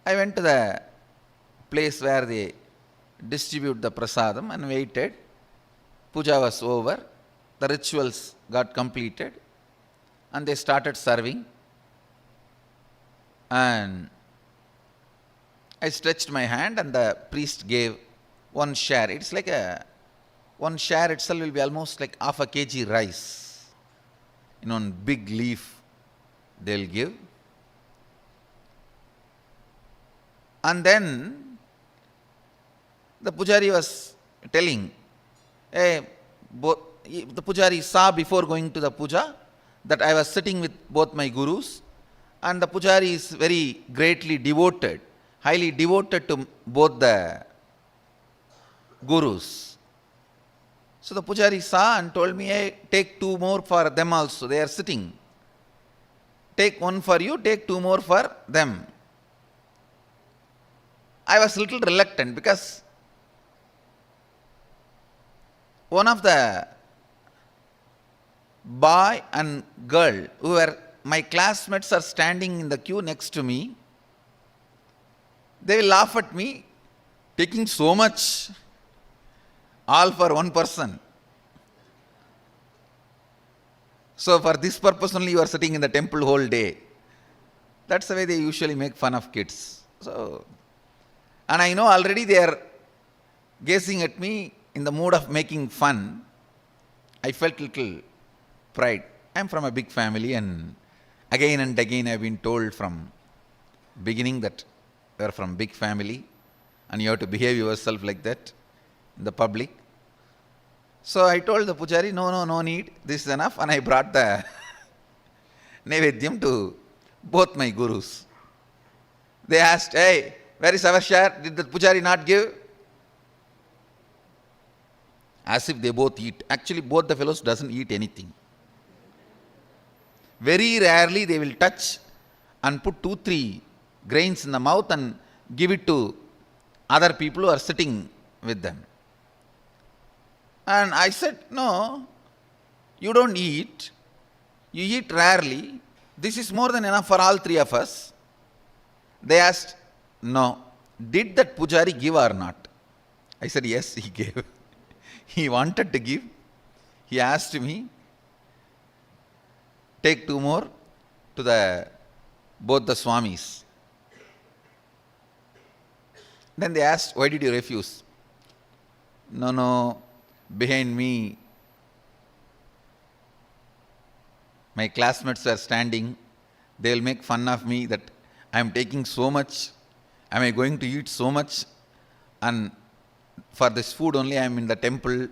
I went to the place where they distribute the prasadam and waited. Puja was over. The rituals got completed and they started serving. And I stretched my hand and the priest gave 1 share. It's like one share itself will be almost like half a kg rice. In one big leaf they'll give. And then the pujari was telling, the pujari saw before going to the puja that I was sitting with both my gurus, and the pujari is very greatly devoted, highly devoted to both the gurus. So the Pujari saw and told me, hey, take 2 more for them also. They are sitting. Take 1 for you, take 2 more for them. I was little reluctant because one of the boy and girl who were my classmates are standing in the queue next to me. They will laugh at me, taking so much, all for one person. So for this purpose only you are sitting in the temple whole day. That's the way they usually make fun of kids. So, and I know already they are gazing at me in the mood of making fun. I felt little pride. I am from a big family, and again I have been told from beginning that you are from big family and you have to behave yourself like that in the public. So I told the Pujari, no need, this is enough, and I brought the Nevedyam to both my gurus. They asked, hey, where is our share? Did the Pujari not give? As if they both eat. Actually, both the fellows doesn't eat anything. Very rarely they will touch and put 2-3 grains in the mouth and give it to other people who are sitting with them. And I said, no, you don't eat. You eat rarely. This is more than enough for all 3 of us. They asked, no, did that Pujari give or not? I said, yes, he gave. He wanted to give. He asked me, take 2 more to both the Swamis. Then they asked, why did you refuse? No, behind me, my classmates were standing. They will make fun of me that I am taking so much. Am I going to eat so much? And for this food only I am in the temple.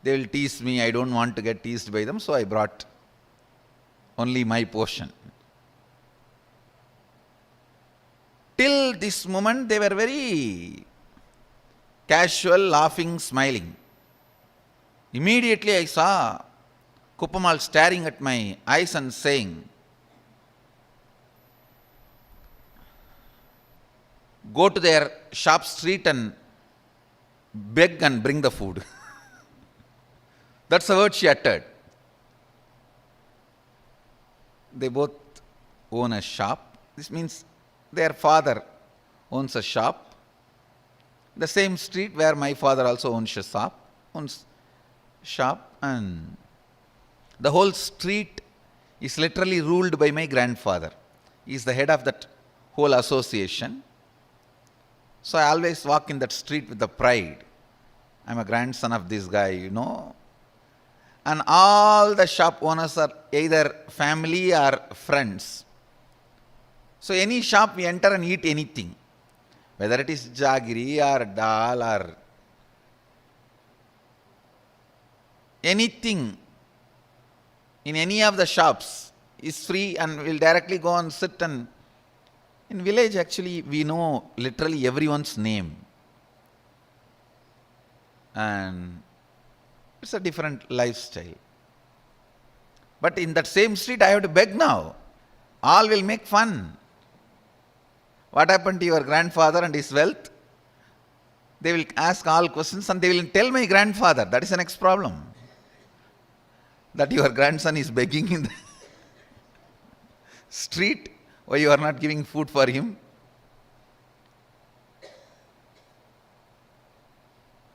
They will tease me. I don't want to get teased by them. So I brought only my portion. Till this moment they were very casual, laughing, smiling. Immediately I saw Kuppamal staring at my eyes and saying, go to their shop street and beg and bring the food. That's the word she uttered. They both own a shop. This means their father owns a shop. The same street where my father also owns shop, and the whole street is literally ruled by my grandfather. He is the head of that whole association. So I always walk in that street with the pride. I'm a grandson of this guy, And all the shop owners are either family or friends. So any shop we enter and eat anything, whether it is jaggery or dal or anything in any of the shops is free, and we'll directly go and sit. And in village actually we know literally everyone's name, and it's a different lifestyle. But in that same street I have to beg now. All will make fun. What happened to your grandfather and his wealth? They will ask all questions and they will tell my grandfather. That is the next problem. That your grandson is begging in the street. Why you are not giving food for him?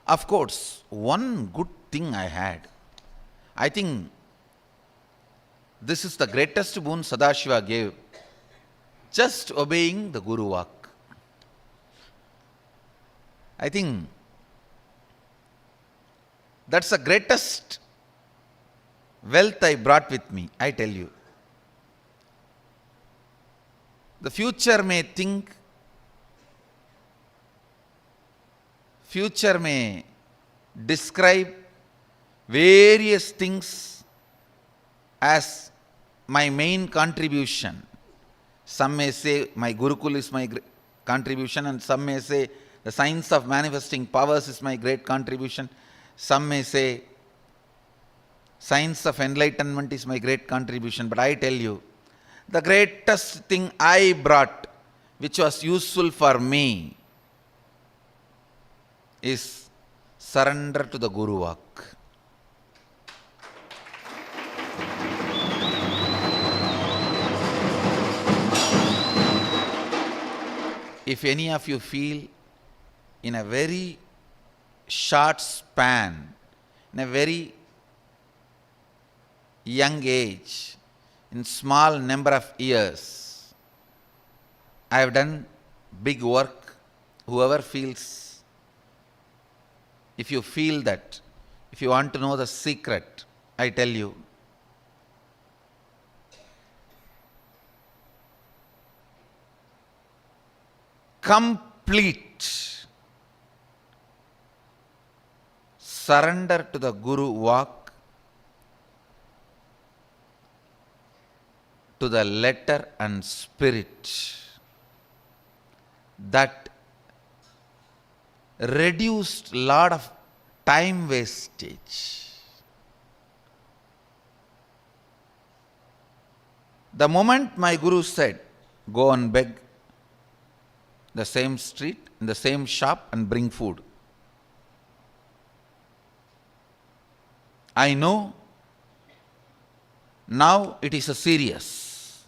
Of course, one good thing I had. I think this is the greatest boon Sadashiva gave. Just obeying the Guru Vak. I think that's the greatest wealth I brought with me, I tell you. The future may think, future may describe various things as my main contribution. Some may say my Gurukul is my contribution, and some may say the science of manifesting powers is my great contribution. Some may say Science of enlightenment is my great contribution, but I tell you, the greatest thing I brought, which was useful for me, is surrender to the Guru Vak. If any of you feel in a very short span, in a very young age, in small number of years, I have done big work. Whoever feels, if you feel that, if you want to know the secret, I tell you, complete surrender to the Guru Vak, to the letter and spirit, that reduced lot of time wastage. The moment my Guru said, go and beg the same street, in the same shop and bring food, I know now it is a serious.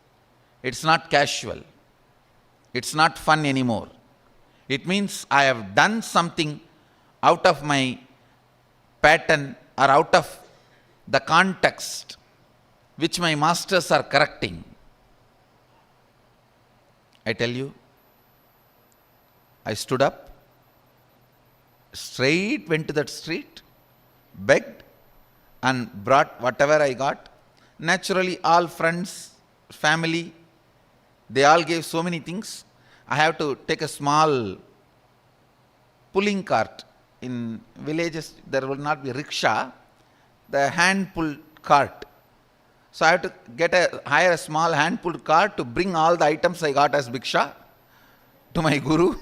It's not casual. It's not fun anymore. It means I have done something out of my pattern or out of the context which my masters are correcting. I tell you, I stood up, straight went to that street, begged, and brought whatever I got. Naturally, all friends, family, they all gave so many things. I have to take a small pulling cart. In villages, there will not be rickshaw, the hand-pulled cart. So I have to hire a small hand-pulled cart to bring all the items I got as bhiksha to my Guru.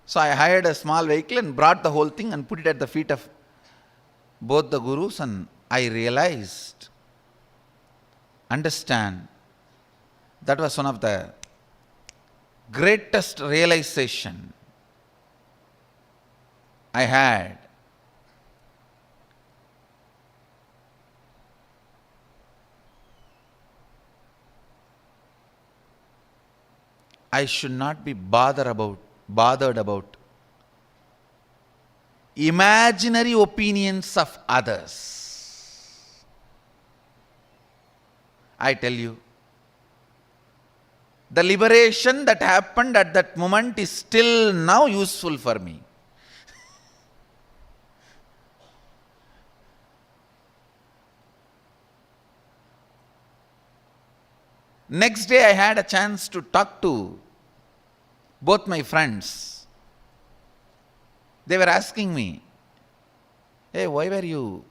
So I hired a small vehicle and brought the whole thing and put it at the feet of both the Gurus, and I realized, understand, that was one of the greatest realization I had. I should not be bothered about imaginary opinions of others. I tell you, the liberation that happened at that moment is still now useful for me. Next day I had a chance to talk to both my friends. They were asking me, hey, why were you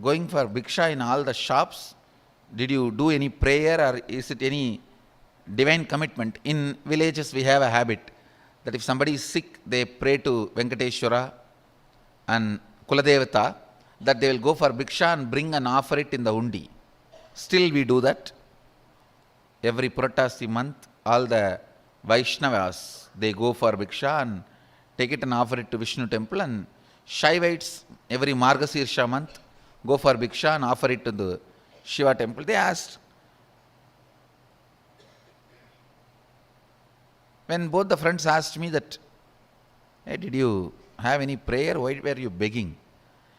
going for bhiksha in all the shops? Did you do any prayer, or is it any divine commitment? In villages we have a habit that if somebody is sick, they pray to Venkateshwara and Kuladevata, that they will go for bhiksha and bring and offer it in the undi. Still we do that. Every Puratasi month, all the Vaishnavas, they go for bhiksha and take it and offer it to Vishnu temple, and Shaivites every Margasirsha month go for bhiksha and offer it to the Shiva temple. They asked, when both the friends asked me that, hey, did you have any prayer? Why were you begging?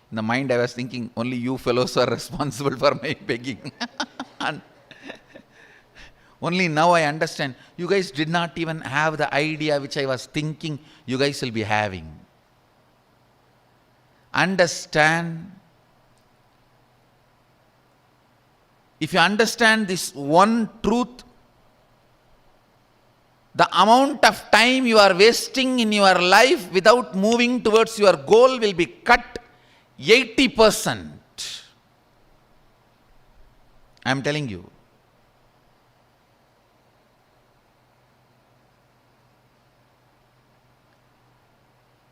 In the mind I was thinking, only you fellows are responsible for my begging. And only now I understand, you guys did not even have the idea which I was thinking you guys will be having. Understand, if you understand this one truth, the amount of time you are wasting in your life without moving towards your goal will be cut 80%. I am telling you.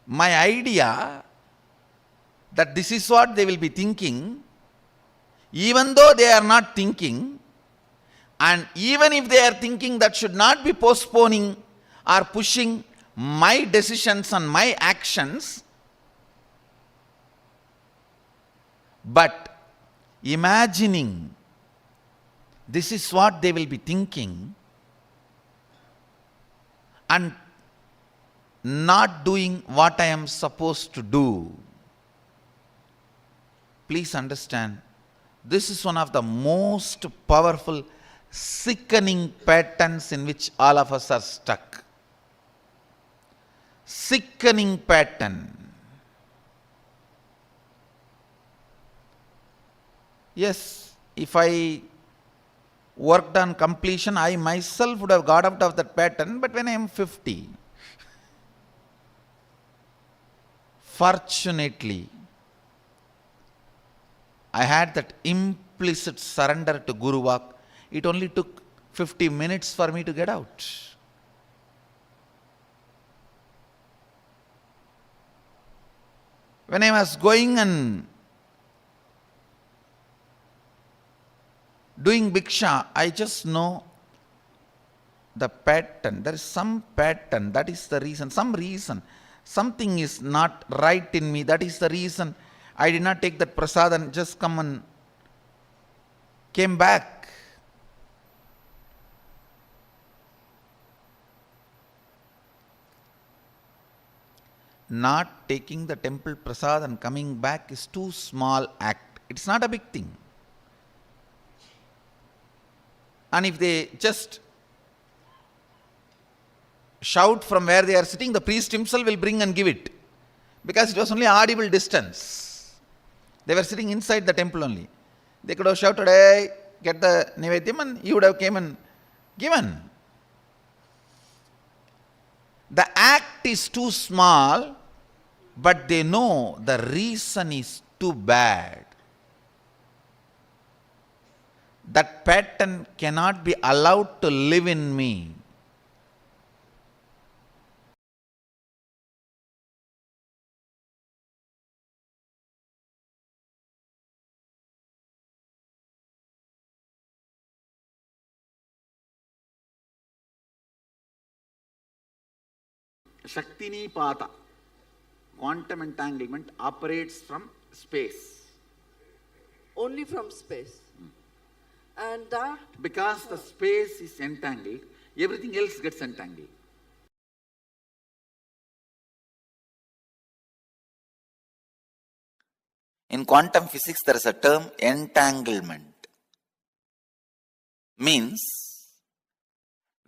My idea that this is what they will be thinking, even though they are not thinking, and even if they are thinking, that should not be postponing or pushing my decisions and my actions, but imagining this is what they will be thinking and not doing what I am supposed to do. Please understand, this is one of the most powerful, sickening patterns in which all of us are stuck. Sickening pattern. Yes, if I worked on completion, I myself would have got out of that pattern, but when I am 50, fortunately, I had that implicit surrender to Guru Vak. It only took 50 minutes for me to get out. When I was going and doing bhiksha, I just know the pattern. There is some pattern, that is the reason, some reason. Something is not right in me, that is the reason I did not take that prasad and just come and came back. Not taking the temple prasad and coming back is too small act. It's not a big thing. And if they just shout from where they are sitting, the priest himself will bring and give it. Because it was only audible distance. They were sitting inside the temple only. They could have shouted, hey, get the Nivedyam, and he would have came and given. The act is too small, but they know the reason is too bad. That pattern cannot be allowed to live in me. Shaktinipata, quantum entanglement, operates from space. Only from space. And that... Because the space is entangled, everything else gets entangled. In quantum physics, there is a term entanglement. Means,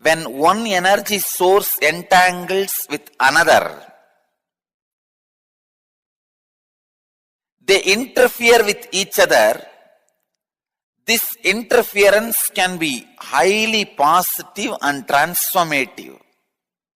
when one energy source entangles with another, they interfere with each other. This interference can be highly positive and transformative.